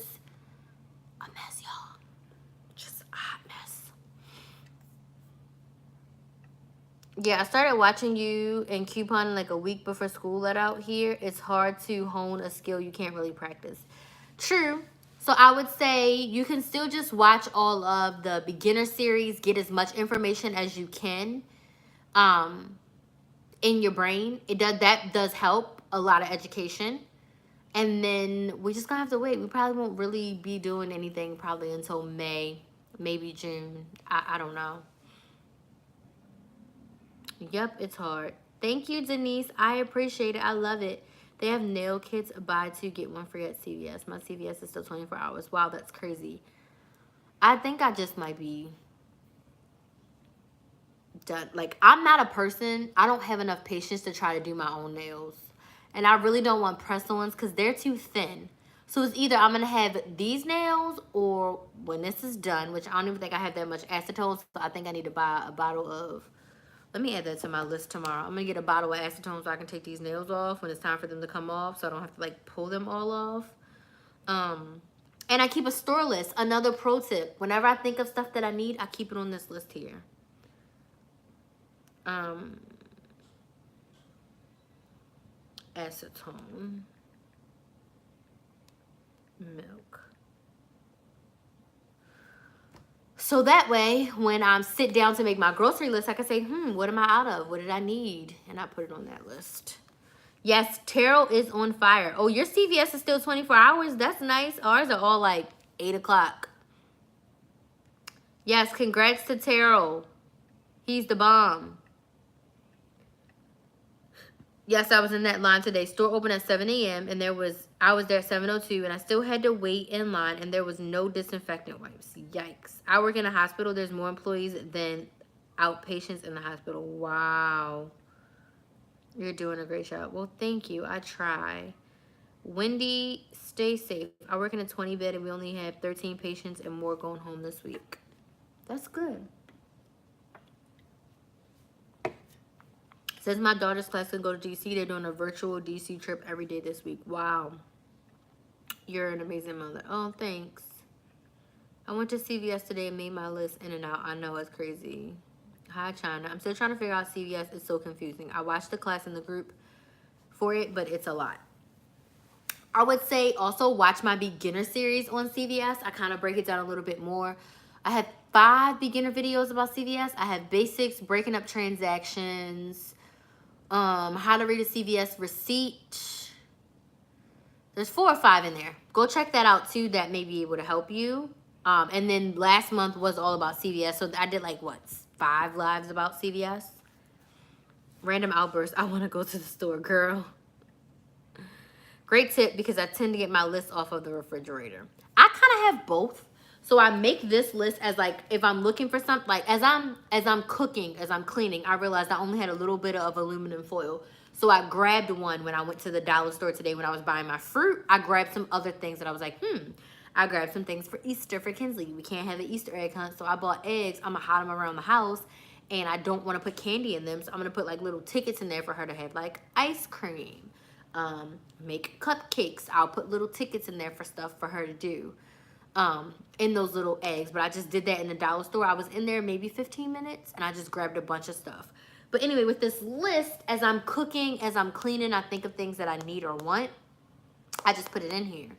a mess, y'all. Just a hot mess. Yeah, I started watching you and couponing like a week before school let out here. It's hard to hone a skill you can't really practice. True. So I would say you can still just watch all of the beginner series, get as much information as you can in your brain. That does help a lot of education. And then we just gonna have to wait. We probably won't really be doing anything probably until May, maybe June. I don't know. Yep, it's hard. Thank you, Denise. I appreciate it. I love it. They have nail kits, buy two, get one free at CVS. My CVS is still 24 hours. Wow, that's crazy. I think I just might be done. Like, I'm not a person, I don't have enough patience to try to do my own nails. And I really don't want press-ons because they're too thin. So it's either I'm going to have these nails or when this is done, which I don't even think I have that much acetone, so I think I need to buy a bottle of... Let me add that to my list tomorrow. I'm going to get a bottle of acetone so I can take these nails off when it's time for them to come off so I don't have to, like, pull them all off. And I keep a store list. Another pro tip. Whenever I think of stuff that I need, I keep it on this list here. Acetone. Milk. So that way, when I sit down to make my grocery list, I can say, what am I out of? What did I need? And I put it on that list. Yes, Terrell is on fire. Oh, your CVS is still 24 hours? That's nice. Ours are all like 8 o'clock. Yes, congrats to Terrell. He's the bomb. Yes, I was in that line today. Store opened at 7 a.m. and I was there at 7:02 and I still had to wait in line and there was no disinfectant wipes. Yikes. I work in a hospital. There's more employees than outpatients in the hospital. Wow. You're doing a great job. Well, thank you. I try. Wendy, stay safe. I work in a 20 bed and we only have 13 patients and more going home this week. That's good. Says my daughter's class can go to DC. They're doing a virtual DC trip every day this week. Wow. You're an amazing mother. Oh, thanks. I went to CVS today and made my list in and out. I know, it's crazy. Hi, China. I'm still trying to figure out CVS. It's so confusing. I watched the class in the group for it, but it's a lot. I would say also watch my beginner series on CVS. I kind of break it down a little bit more. I have 5 beginner videos about CVS. I have basics, breaking up transactions, how to read a CVS receipt. There's 4 or 5 in there. Go check that out too. That may be able to help you. And then last month was all about CVS. So I did like, what, 5 lives about CVS? Random outburst. I want to go to the store, girl. Great tip, because I tend to get my list off of the refrigerator. I kind of have both. So I make this list as like, if I'm looking for something, like as I'm cooking, as I'm cleaning, I realized I only had a little bit of aluminum foil. So I grabbed one when I went to the dollar store today when I was buying my fruit. I grabbed some other things that I was like, I grabbed some things for Easter for Kinsley. We can't have an Easter egg hunt, so I bought eggs. I'm gonna hide them around the house, and I don't want to put candy in them, so I'm gonna put like little tickets in there for her to have like ice cream. Make cupcakes. I'll put little tickets in there for stuff for her to do. In those little eggs, but I just did that in the dollar store. I was in there maybe 15 minutes, and I just grabbed a bunch of stuff. But anyway, with this list, as I'm cooking, as I'm cleaning, I think of things that I need or want. I just put it in here.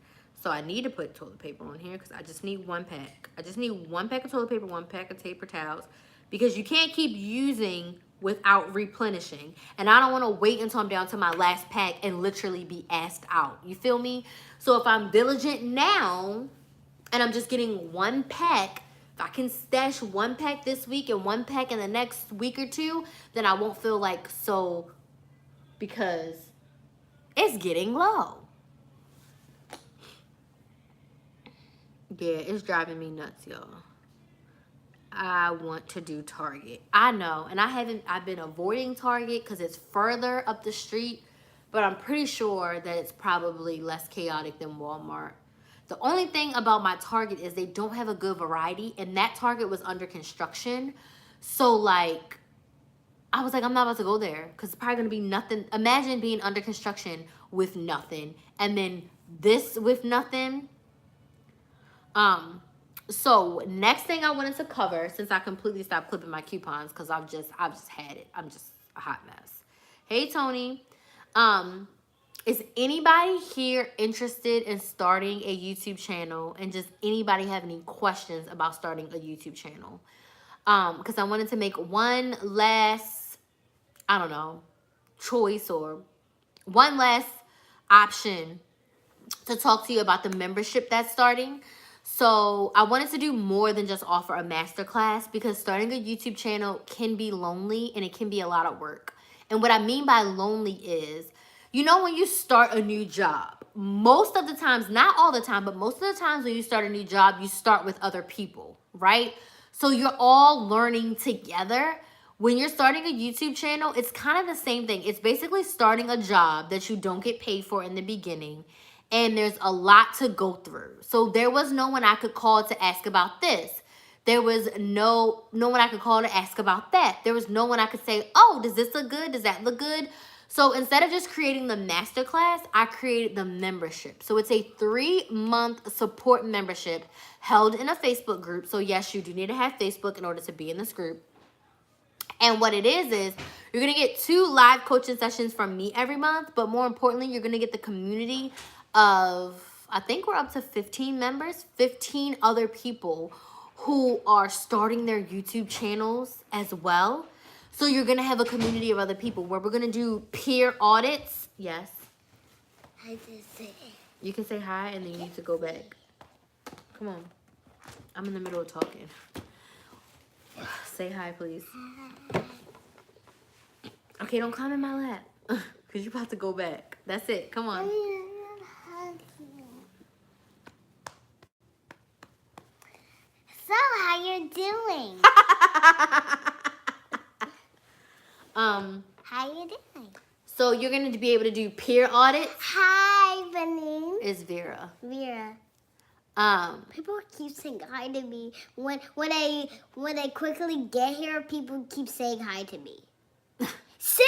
So I need to put toilet paper on here because I just need 1 pack. I just need 1 pack of toilet paper, 1 pack of paper towels, because you can't keep using without replenishing. And I don't want to wait until I'm down to my last pack and literally be asked out. You feel me? So if I'm diligent now and I'm just getting 1 pack, if I can stash 1 pack this week and 1 pack in the next week or two, then I won't feel like so, because it's getting low. Yeah, it's driving me nuts, y'all. I want to do Target. I know, and I've been avoiding Target because it's further up the street, but I'm pretty sure that it's probably less chaotic than Walmart. The only thing about my Target is they don't have a good variety, and that Target was under construction. So, like, I was like, I'm not about to go there because it's probably going to be nothing. Imagine being under construction with nothing, and then this with nothing. So next thing I wanted to cover, since I completely stopped clipping my coupons because I've just had it. I'm just a hot mess. Hey, Tony. Is anybody here interested in starting a YouTube channel? And just anybody have any questions about starting a YouTube channel? Because I wanted to make one last, I don't know, choice or one last option to talk to you about the membership that's starting. So I wanted to do more than just offer a masterclass, because starting a YouTube channel can be lonely and it can be a lot of work. And what I mean by lonely is, you know, when you start a new job, most of the times, not all the time, but most of the times when you start a new job, you start with other people, right? So you're all learning together. When you're starting a YouTube channel, it's kind of the same thing. It's basically starting a job that you don't get paid for in the beginning. And there's a lot to go through. So there was no one I could call to ask about this. There was no one I could call to ask about that. There was no one I could say, oh, does this look good? Does that look good? So instead of just creating the masterclass, I created the membership. So it's a 3-month support membership held in a Facebook group. So yes, you do need to have Facebook in order to be in this group. And what it is you're going to get 2 live coaching sessions from me every month. But more importantly, you're going to get the community of, I think we're up to 15 members, 15 other people who are starting their YouTube channels as well. So you're going to have a community of other people where we're going to do peer audits. Yes. I just say. You can say hi and then you need to go back. Come on. I'm in the middle of talking. Say hi, please. Okay, don't climb in my lap. Because you're about to go back. That's it. Come on. So, how you doing? How you doing? So you're going to be able to do peer audits. Hi, Bunny. It's Vera. Vera. People keep saying hi to me. When I quickly get here, people keep saying hi to me. See?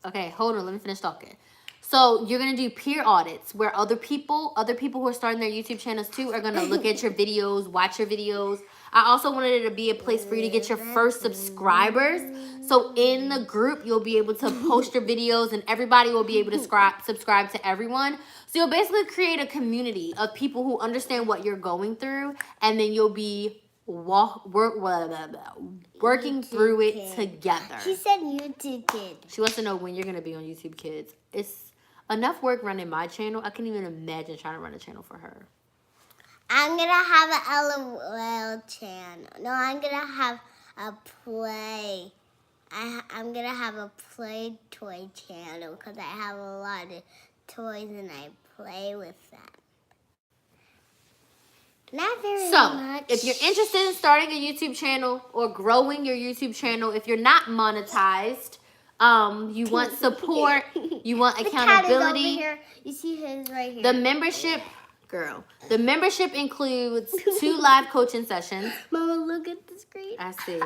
Okay, hold on. Let me finish talking. So you're going to do peer audits where other people who are starting their YouTube channels too are going to look at your videos, watch your videos. I also wanted it to be a place for you to get your first subscribers. So in the group, you'll be able to post your videos and everybody will be able to subscribe to everyone. So you'll basically create a community of people who understand what you're going through, and then you'll be working through it together. She said YouTube Kids. She wants to know when you're going to be on YouTube Kids. It's enough work running my channel. I can't even imagine trying to run a channel for her. I'm going to have an LOL channel. No, I'm going to have a play. I'm gonna have a play toy channel because I have a lot of toys and I play with them. Not very much. If you're interested in starting a YouTube channel or growing your YouTube channel, if you're not monetized, you want support, you want the cat is over accountability. here. You see his right here. The membership, the membership includes 2 live coaching sessions. Mama, look at the screen. I see.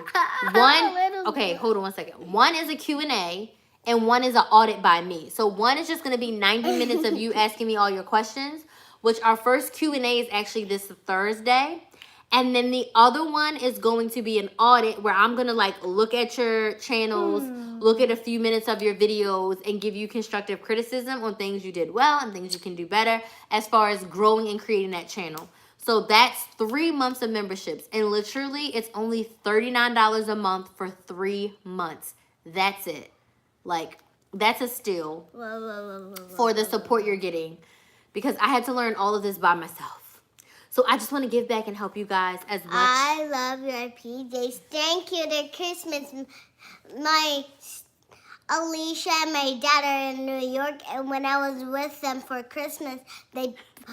Okay, hold on one second. One is a Q&A and one is an audit by me. So one is just going to be 90 minutes of you asking me all your questions, which our first Q&A is actually this Thursday. And then the other one is going to be an audit where I'm going to like look at your channels, look at a few minutes of your videos and give you constructive criticism on things you did well and things you can do better as far as growing and creating that channel. So that's 3 months of memberships. And literally it's only $39 a month for 3 months. That's it. Like, that's a steal for the support you're getting. Because I had to learn all of this by myself. So I just want to give back and help you guys as much. I love your PJs. Thank you. They're Christmas. My Alicia and my dad are in New York, and when I was with them for Christmas,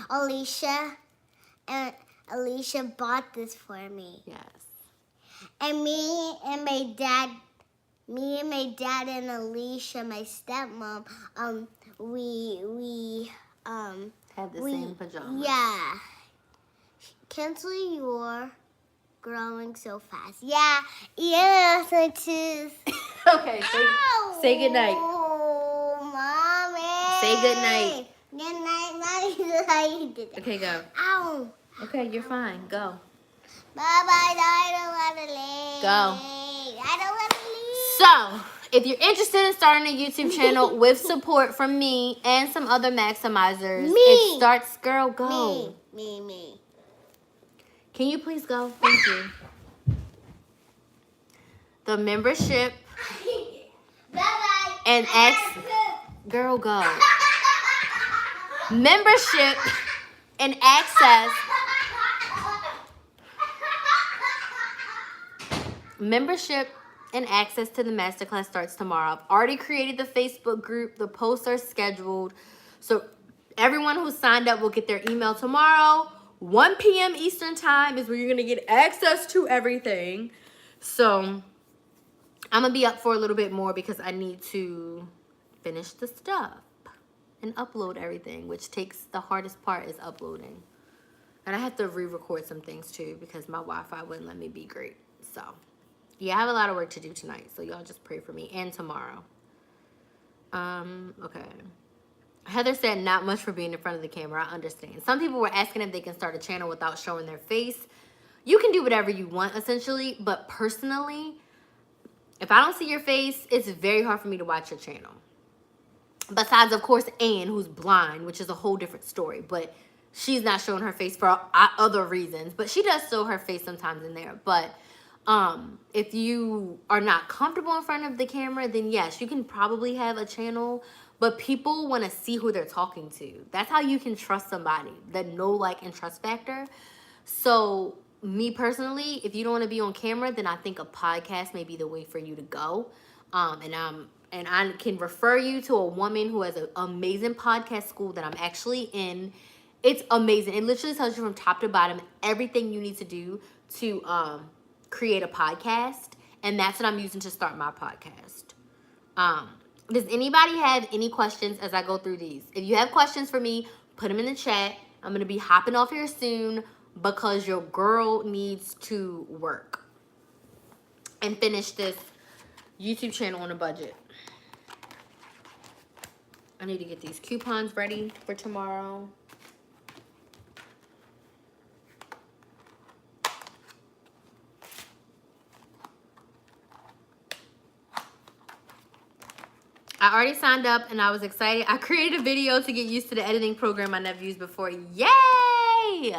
Alicia bought this for me. Yes. And me and my dad and Alicia, my stepmom, we Have the same pajamas. Yeah. Cancel your growing so fast. Yeah, so too. Okay, say good night. Oh, Mommy. Say good night. Good night, Mommy. Okay, go. Ow. Okay, you're fine. Go. Bye-bye. I don't want to leave. Go. I don't want to leave. So, if you're interested in starting a YouTube channel with support from me and some other maximizers, it starts, girl, go. Me. Can you please go? Thank you. The membership Bye-bye. and girl, go. Membership and access. Membership and access to the masterclass starts tomorrow. I've already created the Facebook group. The posts are scheduled. So everyone who signed up will get their email tomorrow. 1 p.m. Eastern time is where you're going to get access to everything. So I'm going to be up for a little bit more because I need to finish the stuff and upload everything, which takes the hardest part is uploading. And I have to re-record some things too because my Wi-Fi wouldn't let me be great. So yeah, I have a lot of work to do tonight. So y'all just pray for me and tomorrow. Okay. Heather said not much for being in front of the camera. I understand. Some people were asking if they can start a channel without showing their face. You can do whatever you want essentially, but personally, if I don't see your face, it's very hard for me to watch your channel. Besides, of course, Anne, who's blind, which is a whole different story, but she's not showing her face for other reasons, but she does show her face sometimes in there. But if you are not comfortable in front of the camera, then yes, you can probably have a channel. But people want to see who they're talking to. That's how you can trust somebody, that know, like, and trust factor. So, me personally, if you don't want to be on camera, then I think a podcast may be the way for you to go. And I can refer you to a woman who has an amazing podcast school that I'm actually in. It's amazing. It literally tells you from top to bottom everything you need to do to create a podcast. And that's what I'm using to start my podcast. Does anybody have any questions as I go through these? If you have questions for me, put them in the chat. I'm going to be hopping off here soon because your girl needs to work and finish this YouTube channel on a budget. I need to get these coupons ready for tomorrow. I already signed up and I was excited. I created a video to get used to the editing program I never used before. Yay!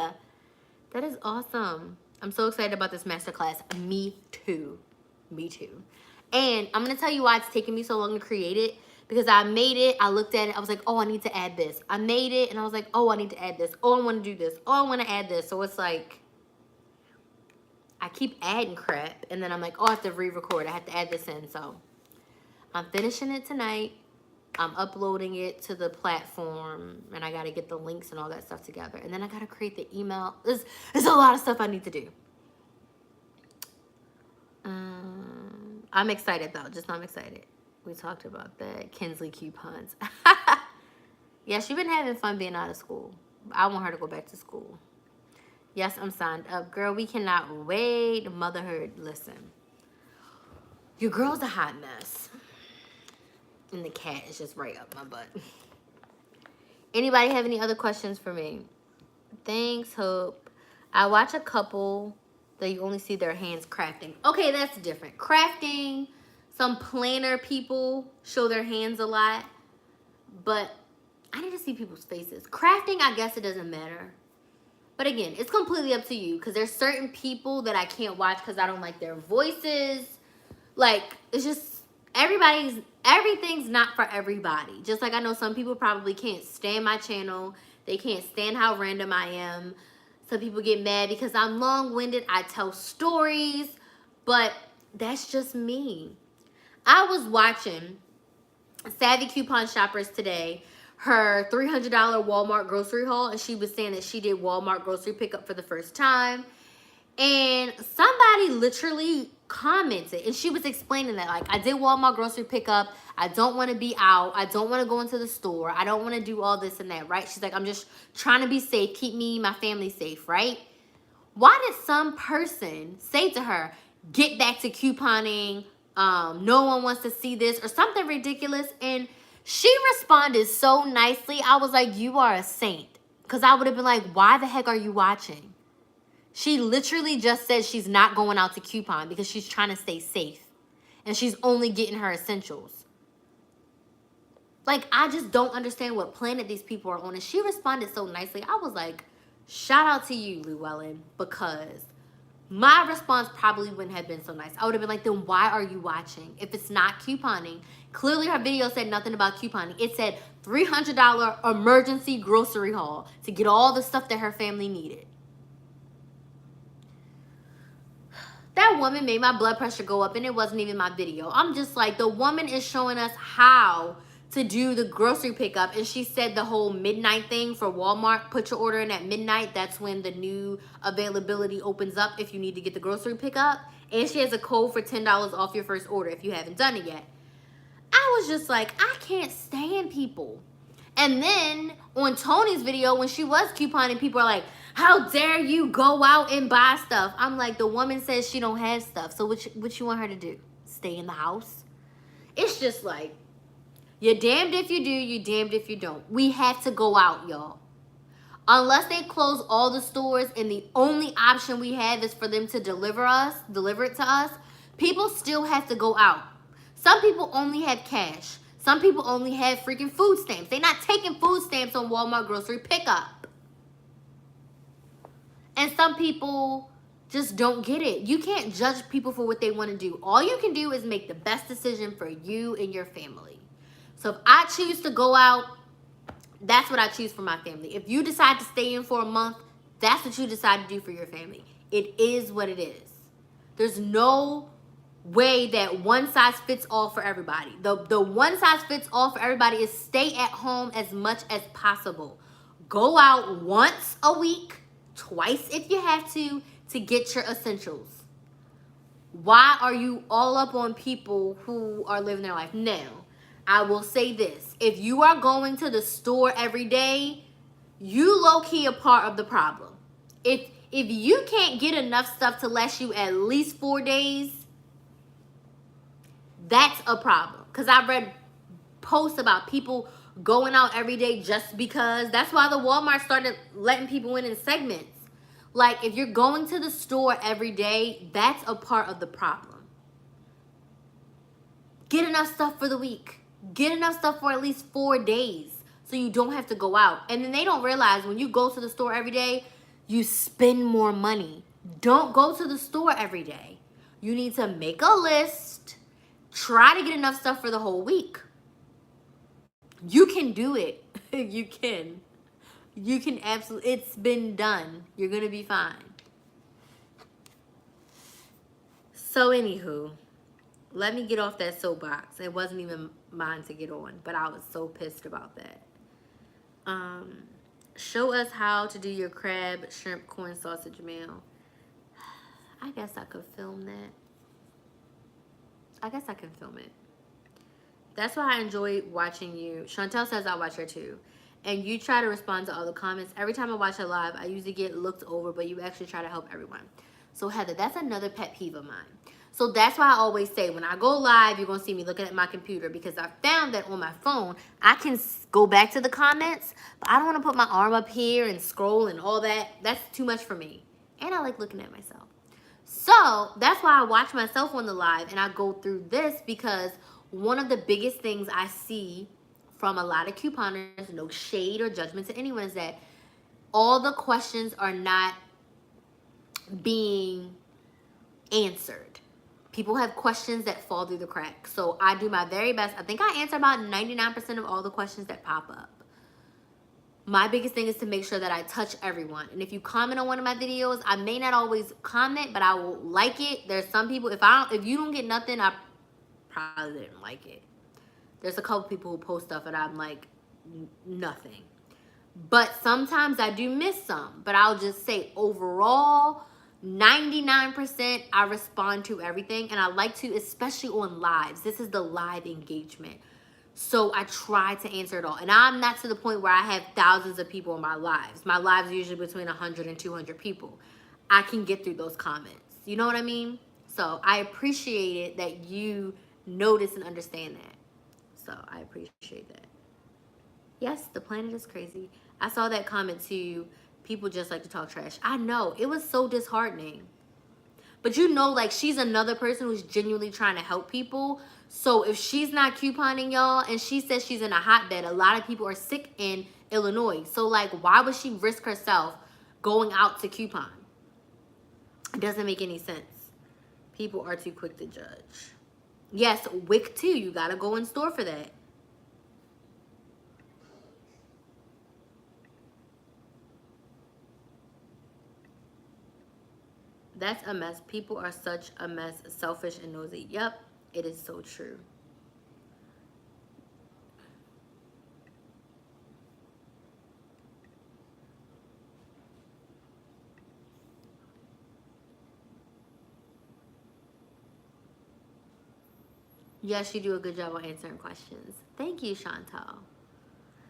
That is awesome. I'm so excited about this masterclass. Me too. Me too. And I'm going to tell you why it's taking me so long to create it. Because I made it, I looked at it, I was like, oh, I need to add this. I made it and I was like, oh, I need to add this. Oh, I want to do this. Oh, I want to add this. So it's like, I keep adding crap, and then I'm like, oh, I have to re-record. I have to add this in. So I'm finishing it tonight. I'm uploading it to the platform, and I got to get the links and all that stuff together. And then I got to create the email. There's a lot of stuff I need to do. I'm excited, though. Just I'm excited. We talked about that. Kinsley coupons. Yeah, she's been having fun being out of school. I want her to go back to school. Yes, I'm signed up. Girl, we cannot wait. Motherhood, listen. Your girl's a hot mess. And the cat is just right up my butt. Anybody have any other questions for me? Thanks, Hope. I watch a couple that you only see their hands crafting. Okay, that's different. Crafting, some planner people show their hands a lot. But I need to see people's faces. Crafting, I guess it doesn't matter. But again, it's completely up to you. Because there's certain people that I can't watch because I don't like their voices. Like, it's just, everything's not for everybody. Just like I know some people probably can't stand my channel. They can't stand how random I am. Some people get mad because I'm long-winded. I tell stories. But that's just me. I was watching Savvy Coupon Shoppers today, her $300 Walmart grocery haul, and she was saying that she did Walmart grocery pickup for the first time. And somebody literally commented, and she was explaining that, like, I did Walmart grocery pickup. I don't want to be out. I don't want to go into the store. I don't want to do all this and that, right? She's like, I'm just trying to be safe, keep me, my family safe, right? Why did some person say to her, get back to couponing, no one wants to see this, or something ridiculous? And she responded so nicely. I was like, you are a saint. Because I would have been like, why the heck are you watching? She literally just said she's not going out to coupon because she's trying to stay safe. And she's only getting her essentials. Like, I just don't understand what planet these people are on. And she responded so nicely. I was like, shout out to you, Llewellyn, because my response probably wouldn't have been so nice. I would have been like, then why are you watching? If it's not couponing, clearly her video said nothing about couponing. It said $300 emergency grocery haul to get all the stuff that her family needed. That woman made my blood pressure go up, and it wasn't even my video. I'm just like, the woman is showing us how to do the grocery pickup, and she said the whole midnight thing for Walmart. Put your order in at midnight. That's when the new availability opens up if you need to get the grocery pickup. And she has a code for $10 off your first order if you haven't done it yet. I was just like, I can't stand people. And then on Tony's video, when she was couponing, people are like, how dare you go out and buy stuff? I'm like, the woman says she don't have stuff. So what you want her to do? Stay in the house? It's just like, you're damned if you do, you're damned if you don't. We have to go out, y'all. Unless they close all the stores and the only option we have is for them to deliver it to us, people still have to go out. Some people only have cash. Some people only have freaking food stamps. They're not taking food stamps on Walmart grocery pickup. And some people just don't get it. You can't judge people for what they want to do. All you can do is make the best decision for you and your family. So if I choose to go out, that's what I choose for my family. If you decide to stay in for a month, that's what you decide to do for your family. It is what it is. There's no way that one size fits all for everybody. The one size fits all for everybody is stay at home as much as possible. Go out once a week, twice if you have to get your essentials. Why are you all up on people who are living their life? Now, I will say this. If you are going to the store every day, you low-key a part of the problem. If you can't get enough stuff to last you at least 4 days, that's a problem. Because I've read posts about people going out every day just because. That's why the Walmart started letting people in segments. Like, if you're going to the store every day, that's a part of the problem. Get enough stuff for the week. Get enough stuff for at least 4 days so you don't have to go out. And then they don't realize when you go to the store every day, you spend more money. Don't go to the store every day. You need to make a list. Try to get enough stuff for the whole week. You can do it. You can. You can absolutely. It's been done. You're going to be fine. So anywho, let me get off that soapbox. It wasn't even mine to get on, but I was so pissed about that. Show us how to do your crab, shrimp, corn sausage meal. I guess I could film that. I guess I can film it. That's why I enjoy watching you. Chantel says I watch her too. And you try to respond to all the comments. Every time I watch her live, I usually get looked over, but you actually try to help everyone. So Heather, that's another pet peeve of mine. So that's why I always say when I go live, you're going to see me looking at my computer, because I found that on my phone, I can go back to the comments, but I don't want to put my arm up here and scroll and all that. That's too much for me. And I like looking at myself. So that's why I watch myself on the live and I go through this, because one of the biggest things I see from a lot of couponers, no shade or judgment to anyone, is that all the questions are not being answered. People have questions that fall through the cracks. So I do my very best. I think I answer about 99% of all the questions that pop up. My biggest thing is to make sure that I touch everyone. And if you comment on one of my videos, I may not always comment, but I will like it. There's some people, if you don't get nothing, I probably didn't like it. There's a couple people who post stuff and I'm like, nothing. But sometimes I do miss some. But I'll just say overall, 99% I respond to everything. And I like to, especially on lives. This is the live engagement. So I try to answer it all. And I'm not to the point where I have thousands of people in my lives. My lives are usually between 100 and 200 people. I can get through those comments. You know what I mean? So I appreciate it that you notice and understand that. So I appreciate that. Yes, the planet is crazy. I saw that comment too. People just like to talk trash. I know. It was so disheartening. But you know, like, she's another person who's genuinely trying to help people. So if she's not couponing, y'all, and she says she's in a hotbed, a lot of people are sick in Illinois. So, like, why would she risk herself going out to coupon? It doesn't make any sense. People are too quick to judge. Yes, WIC too. You got to go in store for that. That's a mess. People are such a mess, selfish and nosy. Yep, it is so true. Yes, you do a good job on answering questions. Thank you, Chantal.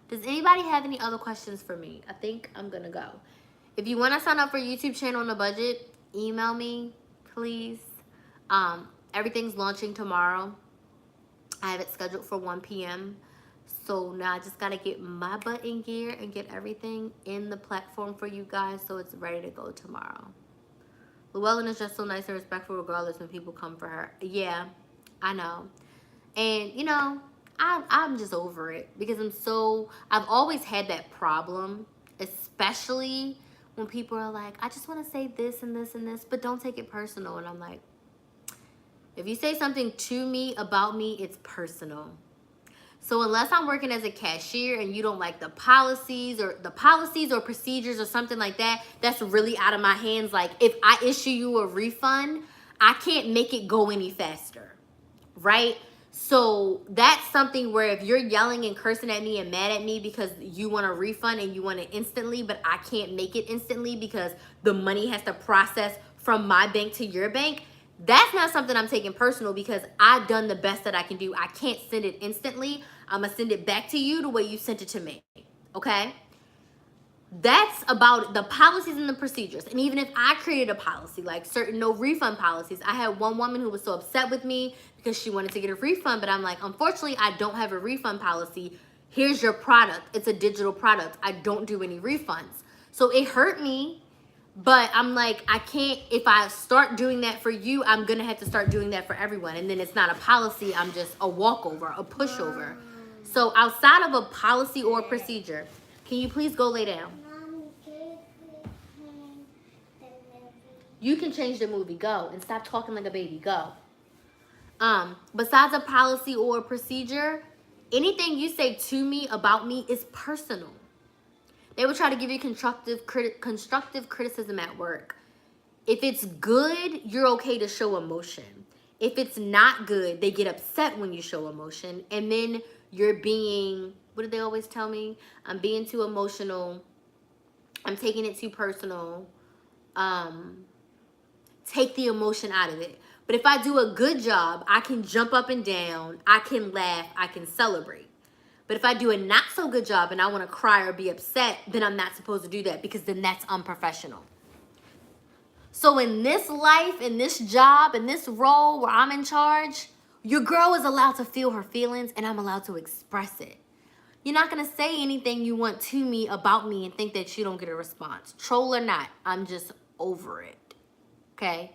Does anybody have any other questions for me? I think I'm going to go. If you want to sign up for a YouTube channel on a budget, email me, please. Everything's launching tomorrow. I have it scheduled for 1 p.m. So now I just got to get my butt in gear and get everything in the platform for you guys so it's ready to go tomorrow. Llewellyn is just so nice and respectful regardless when people come for her. Yeah, I know. And, you know, I'm just over it because I've always had that problem, especially when people are like, I just want to say this and this and this, but don't take it personal. And I'm like, if you say something to me about me, it's personal. So unless I'm working as a cashier and you don't like the policies or procedures or something like that, that's really out of my hands. Like, if I issue you a refund, I can't make it go any faster, right? So that's something where if you're yelling and cursing at me and mad at me because you want a refund and you want it instantly, but I can't make it instantly because the money has to process from my bank to your bank, that's not something I'm taking personal because I've done the best that I can do. I can't send it instantly. I'm going to send it back to you the way you sent it to me, okay? That's about the policies and the procedures. And even if I created a policy, like certain no refund policies, I had one woman who was so upset with me because she wanted to get a refund, but I'm like, unfortunately, I don't have a refund policy. Here's your product. It's a digital product. I don't do any refunds. So it hurt me, but I'm like, I can't, if I start doing that for you, I'm going to have to start doing that for everyone. And then it's not a policy. I'm just a walkover, a pushover. So outside of a policy or procedure, can you please go lay down? You can change the movie. Go. And stop talking like a baby. Go. Besides a policy or a procedure, anything you say to me about me is personal. They would try to give you constructive criticism at work. If it's good, you're okay to show emotion. If it's not good, they get upset when you show emotion. And then you're being, what do they always tell me? I'm being too emotional. I'm taking it too personal. Take the emotion out of it. But if I do a good job, I can jump up and down. I can laugh. I can celebrate. But if I do a not so good job and I want to cry or be upset, then I'm not supposed to do that because then that's unprofessional. So in this life, in this job, in this role where I'm in charge, your girl is allowed to feel her feelings and I'm allowed to express it. You're not going to say anything you want to me about me and think that you don't get a response. Troll or not, I'm just over it. Okay?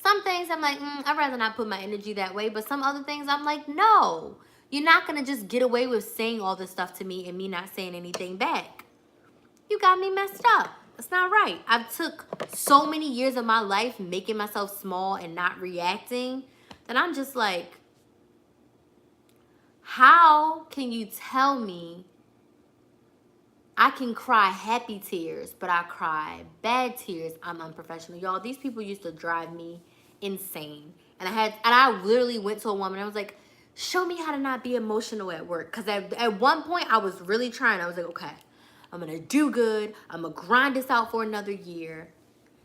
Some things I'm like, I'd rather not put my energy that way. But some other things I'm like, no. You're not going to just get away with saying all this stuff to me and me not saying anything back. You got me messed up. That's not right. I've took so many years of my life making myself small and not reacting that I'm just like, how can you tell me I can cry happy tears, but I cry bad tears? I'm unprofessional. Y'all, these people used to drive me insane. And I literally went to a woman and I was like, show me how to not be emotional at work. Because at one point I was really trying. I was like, okay, I'm going to do good. I'm going to grind this out for another year.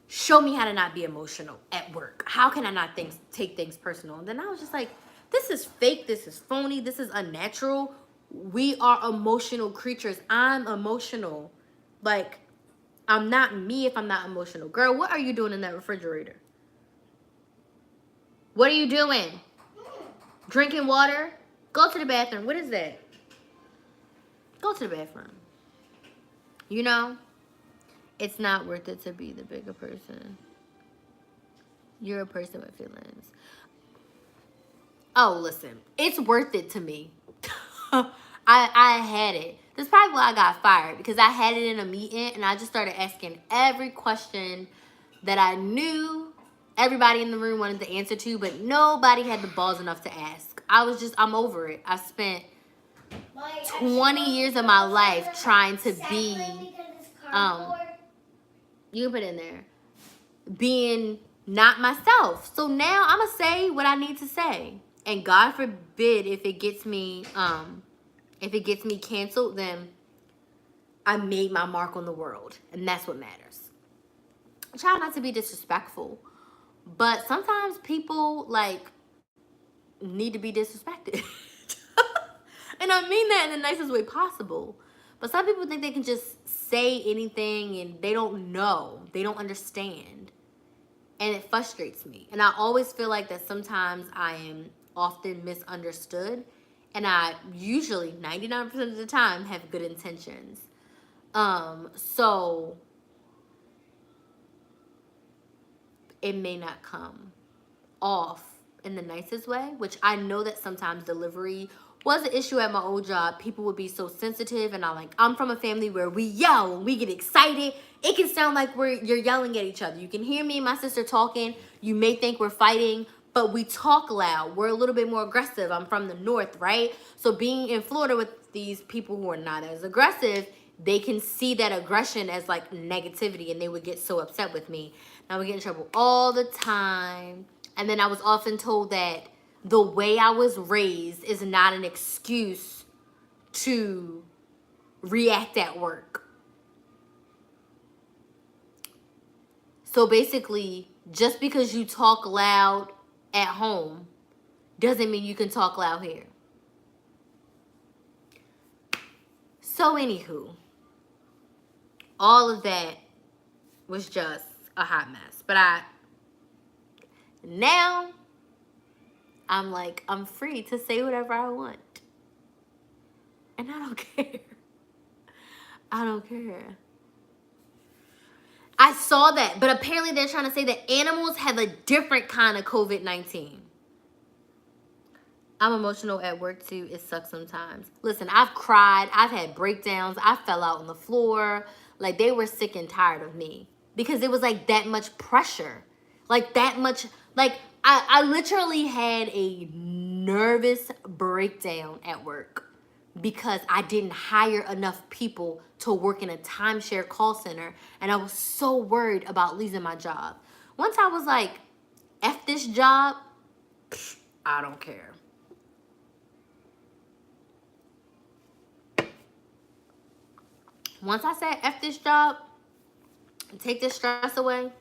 Show me how to not be emotional at work. How can I not take things personal? And then I was just like, this is fake. This is phony. This is unnatural. We are emotional creatures. I'm emotional. Like, I'm not me if I'm not emotional. Girl, what are you doing in that refrigerator? What are you doing? Drinking water? Go to the bathroom. What is that? Go to the bathroom. You know, it's not worth it to be the bigger person. You're a person with feelings. Oh, listen. It's worth it to me. I had it. That's probably why I got fired. Because I had it in a meeting and I just started asking every question that I knew everybody in the room wanted the answer to, but nobody had the balls enough to ask. I'm over it. I spent 20 years of my life trying to be, you can put it in there, being not myself. So now I'm going to say what I need to say. And God forbid if it gets me canceled, then I made my mark on the world. And that's what matters. I try not to be disrespectful. But sometimes people, like, need to be disrespected. And I mean that in the nicest way possible. But some people think they can just say anything and they don't know. They don't understand. And it frustrates me. And I always feel like that sometimes I am often misunderstood. And I usually, 99% of the time, have good intentions. So it may not come off in the nicest way, which I know that sometimes delivery was an issue at my old job. People would be so sensitive, and I'm from a family where we yell when we get excited. It can sound like you're yelling at each other. You can hear me and my sister talking. You may think we're fighting, but we talk loud. We're a little bit more aggressive. I'm from the north, right? So being in Florida with these people who are not as aggressive, they can see that aggression as like negativity, and they would get so upset with me. Now we get in trouble all the time. And then I was often told that the way I was raised is not an excuse to react at work. So basically, just because you talk loud at home doesn't mean you can talk loud here. So anywho, all of that was just a hot mess. But now I'm like, I'm free to say whatever I want. And I don't care. I don't care. I saw that, but apparently they're trying to say that animals have a different kind of COVID-19. I'm emotional at work too. It sucks sometimes. Listen, I've cried. I've had breakdowns. I fell out on the floor. Like, they were sick and tired of me. Because it was like that much pressure. Like that much, like I literally had a nervous breakdown at work because I didn't hire enough people to work in a timeshare call center, and I was so worried about losing my job. Once I was like, F this job, I don't care. Once I said F this job, take this stress away,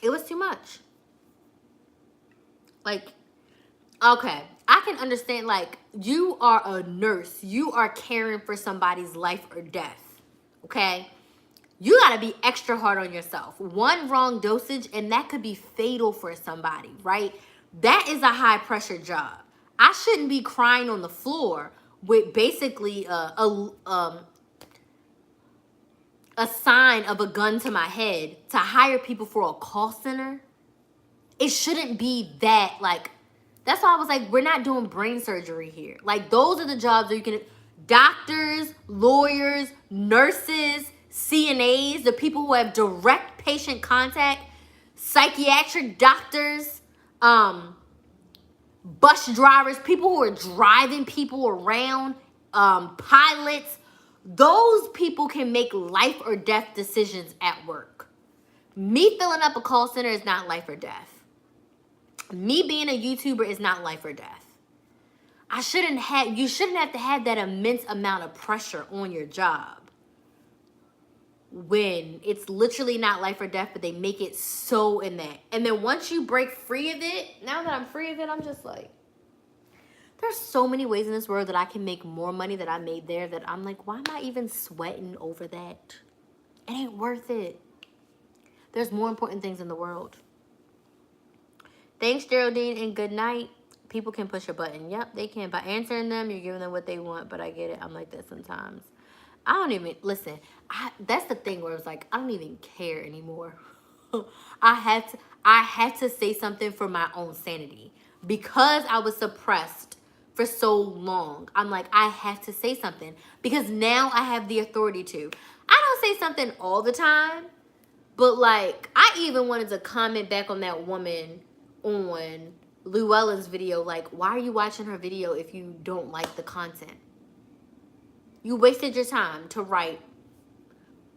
it was too much. Like, okay, I can understand, like, you are a nurse. You are caring for somebody's life or death, okay? You gotta be extra hard on yourself. One wrong dosage, and that could be fatal for somebody, right? That is a high pressure job. I shouldn't be crying on the floor with basically a sign of a gun to my head to hire people for a call center. It shouldn't be that, like, that's why I was like, we're not doing brain surgery here. Like, those are the jobs that you can, doctors, lawyers, nurses, CNAs, the people who have direct patient contact, psychiatric doctors, bus drivers, people who are driving people around, pilots. Those people can make life or death decisions at work. Me filling up a call center is not life or death. Me being a YouTuber is not life or death. You shouldn't have to have that immense amount of pressure on your job when it's literally not life or death, but they make it so in that. And then once you break free of it, now that I'm free of it, I'm just like, there's so many ways in this world that I can make more money that I made there that I'm like, why am I even sweating over that? It ain't worth it. There's more important things in the world. Thanks, Geraldine, and good night. People can push a button. Yep, they can. By answering them, you're giving them what they want, but I get it. I'm like that sometimes. I don't even, listen, that's the thing where it's like, I don't even care anymore. I had to say something for my own sanity. Because I was suppressed for so long, I'm like, I have to say something. Because now I have the authority to. I don't say something all the time, but like, I even wanted to comment back on that woman on Llewellyn's video, like, why are you watching her video if you don't like the content? You wasted your time to write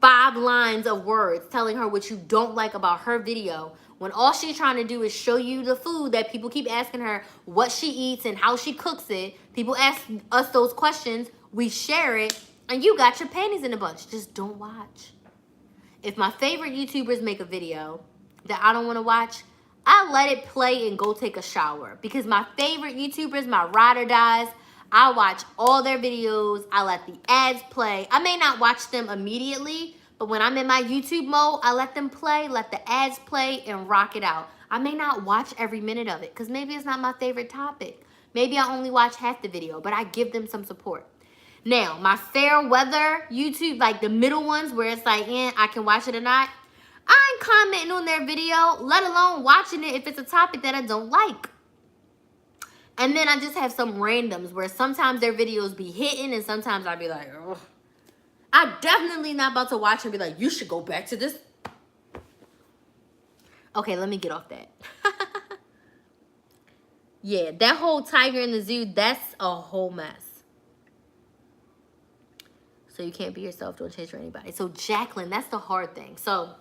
5 lines of words telling her what you don't like about her video when all she's trying to do is show you the food that people keep asking her what she eats and how she cooks it. People ask us those questions, we share it, and you got your panties in a bunch. Just don't watch. If my favorite YouTubers make a video that I don't want to watch, I let it play and go take a shower. Because my favorite YouTubers, my ride or dies, I watch all their videos. I let the ads play. I may not watch them immediately, but when I'm in my YouTube mode, I let them play, let the ads play, and rock it out. I may not watch every minute of it because maybe it's not my favorite topic. Maybe I only watch half the video, but I give them some support. Now, my fair weather YouTube, like the middle ones where it's like, I can watch it or not, I ain't commenting on their video, let alone watching it if it's a topic that I don't like. And then I just have some randoms where sometimes their videos be hitting and sometimes I'll be like, ugh. I'm definitely not about to watch and be like, you should go back to this. Okay, let me get off that. Yeah, that whole tiger in the zoo, that's a whole mess. So you can't be yourself, don't change for anybody. So Jacqueline, that's the hard thing. So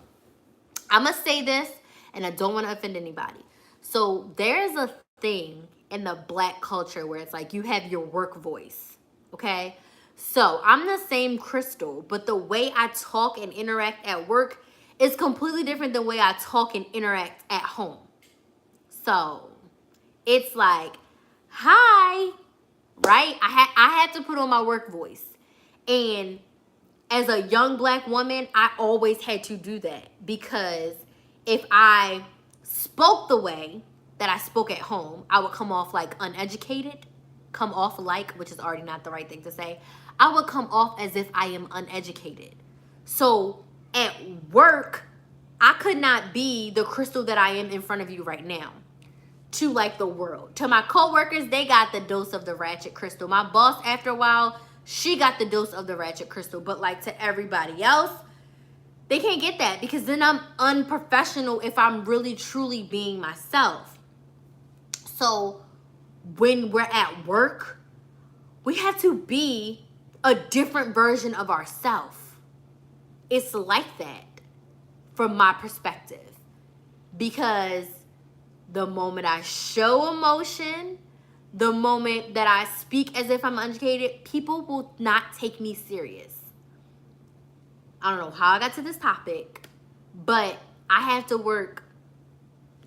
I'm going to say this, and I don't want to offend anybody. So there's a thing in the Black culture where it's like you have your work voice, okay? So I'm the same Crystal, but the way I talk and interact at work is completely different than the way I talk and interact at home. So it's like, hi, right? I had to put on my work voice. And as a young Black woman, I always had to do that because if I spoke the way that I spoke at home, I would come off like uneducated, which is already not the right thing to say. I would come off as if I am uneducated. So at work, I could not be the Crystal that I am in front of you right now to like the world. To my coworkers, they got the dose of the ratchet Crystal. My boss, after a while, she got the dose of the ratchet Crystal. But like to everybody else, they can't get that because then I'm unprofessional if I'm really truly being myself. So when we're at work, we have to be a different version of ourselves. It's like that from my perspective. because the moment I show emotion, the moment that I speak as if I'm uneducated, people will not take me serious. I don't know how I got to this topic, but I have to work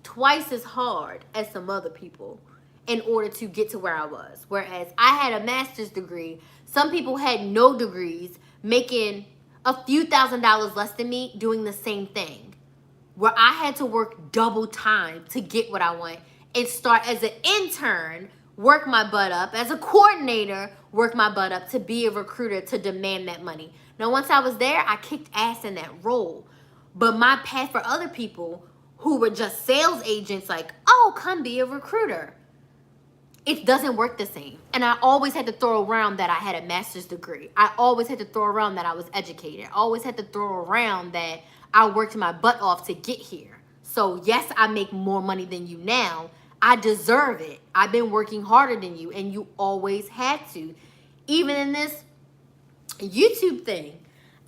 twice as hard as some other people in order to get to where I was. Whereas I had a master's degree, some people had no degrees, making a few $1,000s less than me doing the same thing. Where I had to work double time to get what I want and start as an intern, work my butt up, as a coordinator, work my butt up to be a recruiter to demand that money. Now, once I was there, I kicked ass in that role. But my path for other people who were just sales agents, like, oh, come be a recruiter, it doesn't work the same. And I always had to throw around that I had a master's degree. I always had to throw around that I was educated. I always had to throw around that I worked my butt off to get here. So yes, I make more money than you now. I deserve it. I've been working harder than you, and you always had to. Even in this YouTube thing,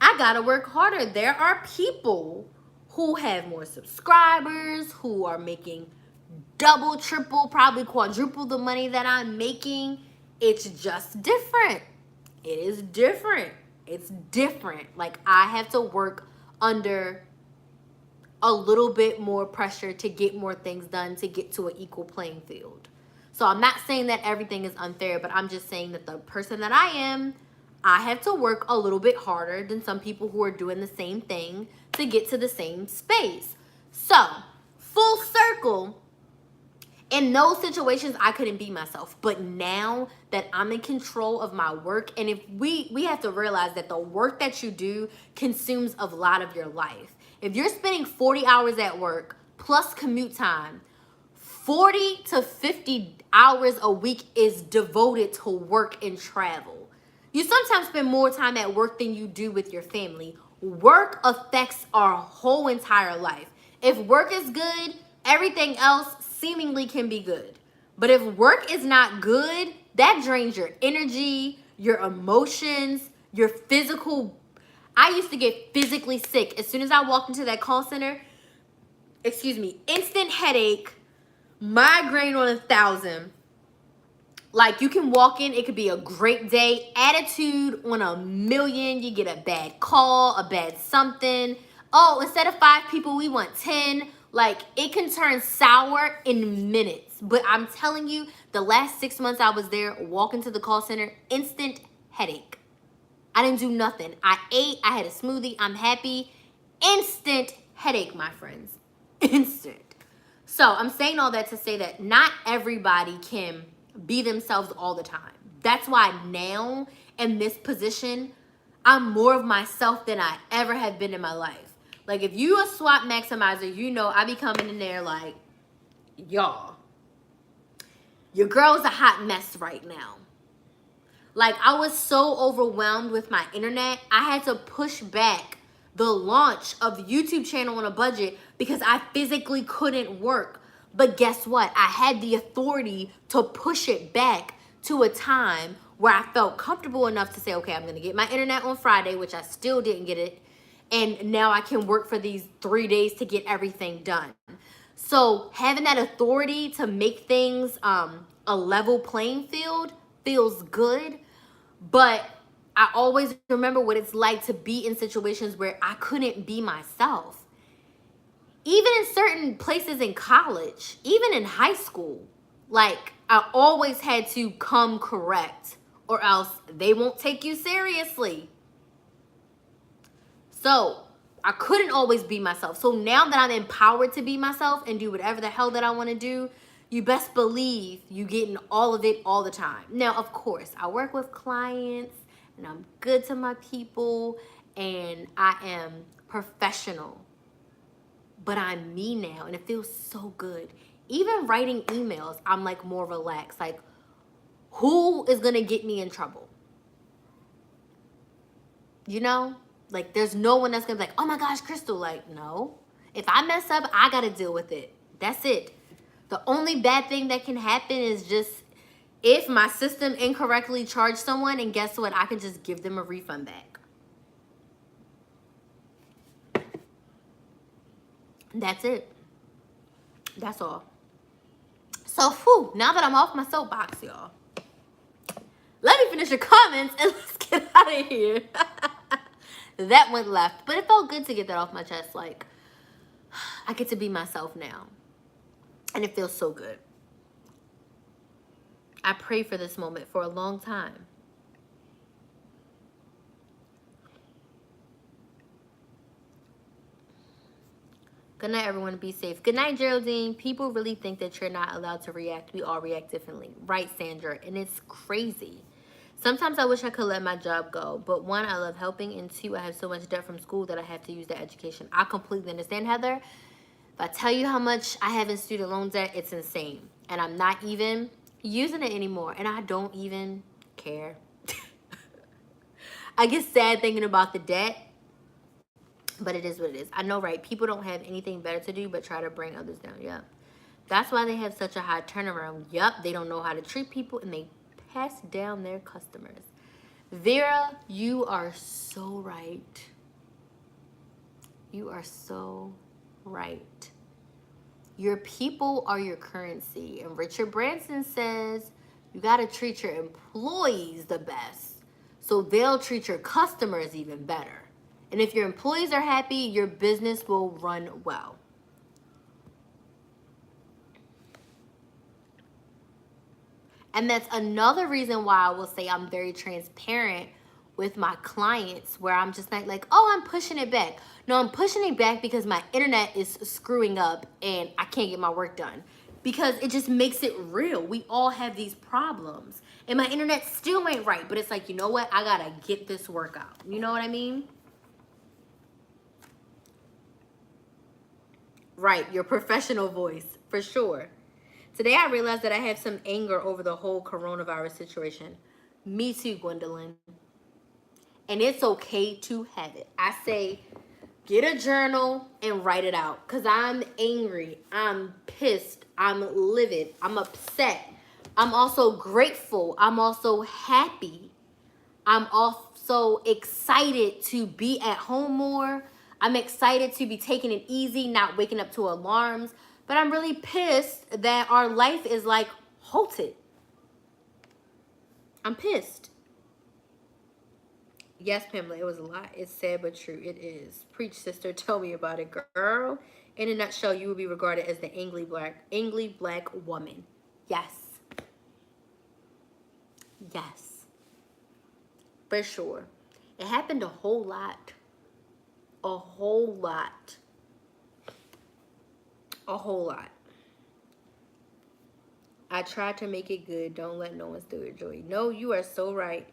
I gotta work harder. There are people who have more subscribers, who are making double, triple, probably quadruple the money that I'm making. It's just different. It is different. It's different. Like, I have to work under a little bit more pressure to get more things done, to get to an equal playing field. So I'm not saying that everything is unfair, but I'm just saying that the person that I am, I have to work a little bit harder than some people who are doing the same thing to get to the same space. So, full circle, in those situations, I couldn't be myself. But now that I'm in control of my work, and if we have to realize that the work that you do consumes a lot of your life. If you're spending 40 hours at work plus commute time, 40 to 50 hours a week is devoted to work and travel. You sometimes spend more time at work than you do with your family. Work affects our whole entire life. If work is good, everything else seemingly can be good. But if work is not good, that drains your energy, your emotions, your physical. I used to get physically sick as soon as I walked into that call center. Instant headache, migraine on 1,000. Like, you can walk in, it could be a great day, attitude on 1,000,000, you get a bad call, a bad something. Oh, instead of 5 people, we want 10. Like, it can turn sour in minutes. But I'm telling you, the last 6 months I was there, walking to the call center, instant headache. I didn't do nothing. I ate, I had a smoothie, I'm happy. Instant headache, my friends. Instant. So I'm saying all that to say that not everybody can be themselves all the time. That's why now in this position, I'm more of myself than I ever have been in my life. Like, if you a SWOT maximizer, you know I be coming in there like, y'all, your girl's a hot mess right now. Like, I was so overwhelmed with my internet, I had to push back the launch of the YouTube channel on a budget because I physically couldn't work. But guess what? I had the authority to push it back to a time where I felt comfortable enough to say, okay, I'm going to get my internet on Friday, which I still didn't get it. And now I can work for these 3 days to get everything done. So having that authority to make things a level playing field feels good. But I always remember what it's like to be in situations where I couldn't be myself. Even in certain places in college, even in high school, like, I always had to come correct or else they won't take you seriously. So I couldn't always be myself. So now that I'm empowered to be myself and do whatever the hell that I want to do, you best believe you getting all of it all the time. Now, of course, I work with clients and I'm good to my people and I am professional. But I'm me now, and it feels so good. Even writing emails, I'm like more relaxed. Like, who is gonna get me in trouble? You know? Like, there's no one that's gonna be like, oh my gosh, Crystal. Like, no. If I mess up, I gotta deal with it. That's it. The only bad thing that can happen is just if my system incorrectly charged someone, and guess what? I can just give them a refund back. That's it. That's all. So, whew, now that I'm off my soapbox, y'all, let me finish your comments and let's get out of here. That went left, but it felt good to get that off my chest. Like, I get to be myself now, and it feels so good. I prayed for this moment for a long time. Good night, everyone. Be safe. Good night, Geraldine. People really think that you're not allowed to react. We all react differently. Right, Sandra? And it's crazy. Sometimes I wish I could let my job go. But one, I love helping. And two, I have so much debt from school that I have to use that education. I completely understand, Heather. If I tell you how much I have in student loan debt, it's insane. And I'm not even using it anymore. And I don't even care. I get sad thinking about the debt. But it is what it is. I know, right? People don't have anything better to do but try to bring others down. Yep. That's why they have such a high turnaround. Yep. They don't know how to treat people and they pass down their customers. Vera, you are so right. You are so right. Your people are your currency. And Richard Branson says you got to treat your employees the best so they'll treat your customers even better. And if your employees are happy, your business will run well. And that's another reason why I will say I'm very transparent with my clients, where I'm just not like, oh, I'm pushing it back. No, I'm pushing it back because my internet is screwing up and I can't get my work done. Because it just makes it real. We all have these problems. And my internet still ain't right. But it's like, you know what? I got to get this work out. You know what I mean? Right, your professional voice, for sure. Today I realized that I have some anger over the whole coronavirus situation. Me too, Gwendolyn. And it's okay to have it. I say, get a journal and write it out. Because I'm angry, I'm pissed, I'm livid, I'm upset. I'm also grateful, I'm also happy. I'm also excited to be at home more. I'm excited to be taking it easy, not waking up to alarms. But I'm really pissed that our life is like halted. I'm pissed. Yes, Pamela, it was a lot. It's sad but true. It is. Preach, sister. Tell me about it, girl. In a nutshell, you will be regarded as the angry black woman. Yes. Yes. For sure. It happened a whole lot. A whole lot. A whole lot. I tried to make it good. Don't let no one steal your joy. No, you are so right.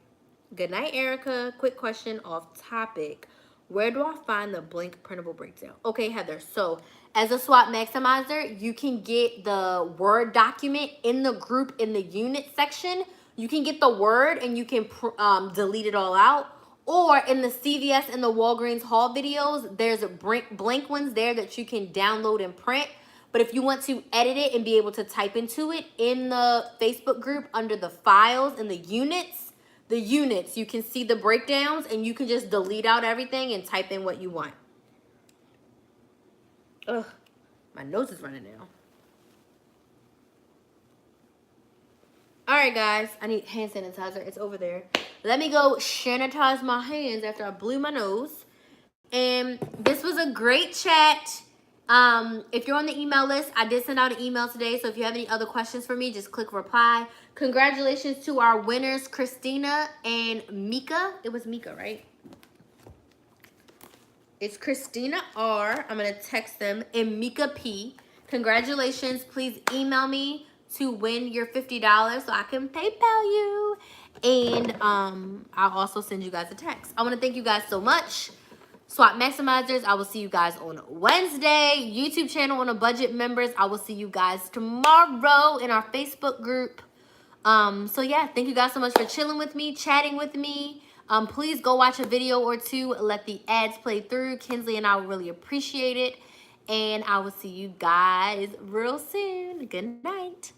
Good night, Erica. Quick question off topic. Where do I find the blank printable breakdown? Okay, Heather. So as a SWOT maximizer, you can get the Word document in the group in the unit section. You can get the Word and you can delete it all out. Or in the CVS and the Walgreens haul videos, there's a blank ones there that you can download and print. But if you want to edit it and be able to type into it in the Facebook group under the files and the units, you can see the breakdowns and you can just delete out everything and type in what you want. Ugh, my nose is running now. All right, guys, I need hand sanitizer. It's over there. Let me go sanitize my hands after I blew my nose. And this was a great chat. If you're on the email list, I did send out an email today. So if you have any other questions for me, just click reply. Congratulations to our winners, Christina and Mika. It was Mika, right? It's Christina R. I'm going to text them. And Mika P. Congratulations. Please email me to win your $50 so I can PayPal you. And I'll also send you guys a text. I want to thank you guys so much. SWOT Maximizers, I will see you guys on Wednesday. YouTube channel on a budget members, I will see you guys tomorrow in our Facebook group. So yeah, thank you guys so much for chilling with me, chatting with me. Please go watch a video or two. Let the ads play through. Kinsley and I will really appreciate it. And I will see you guys real soon. Good night.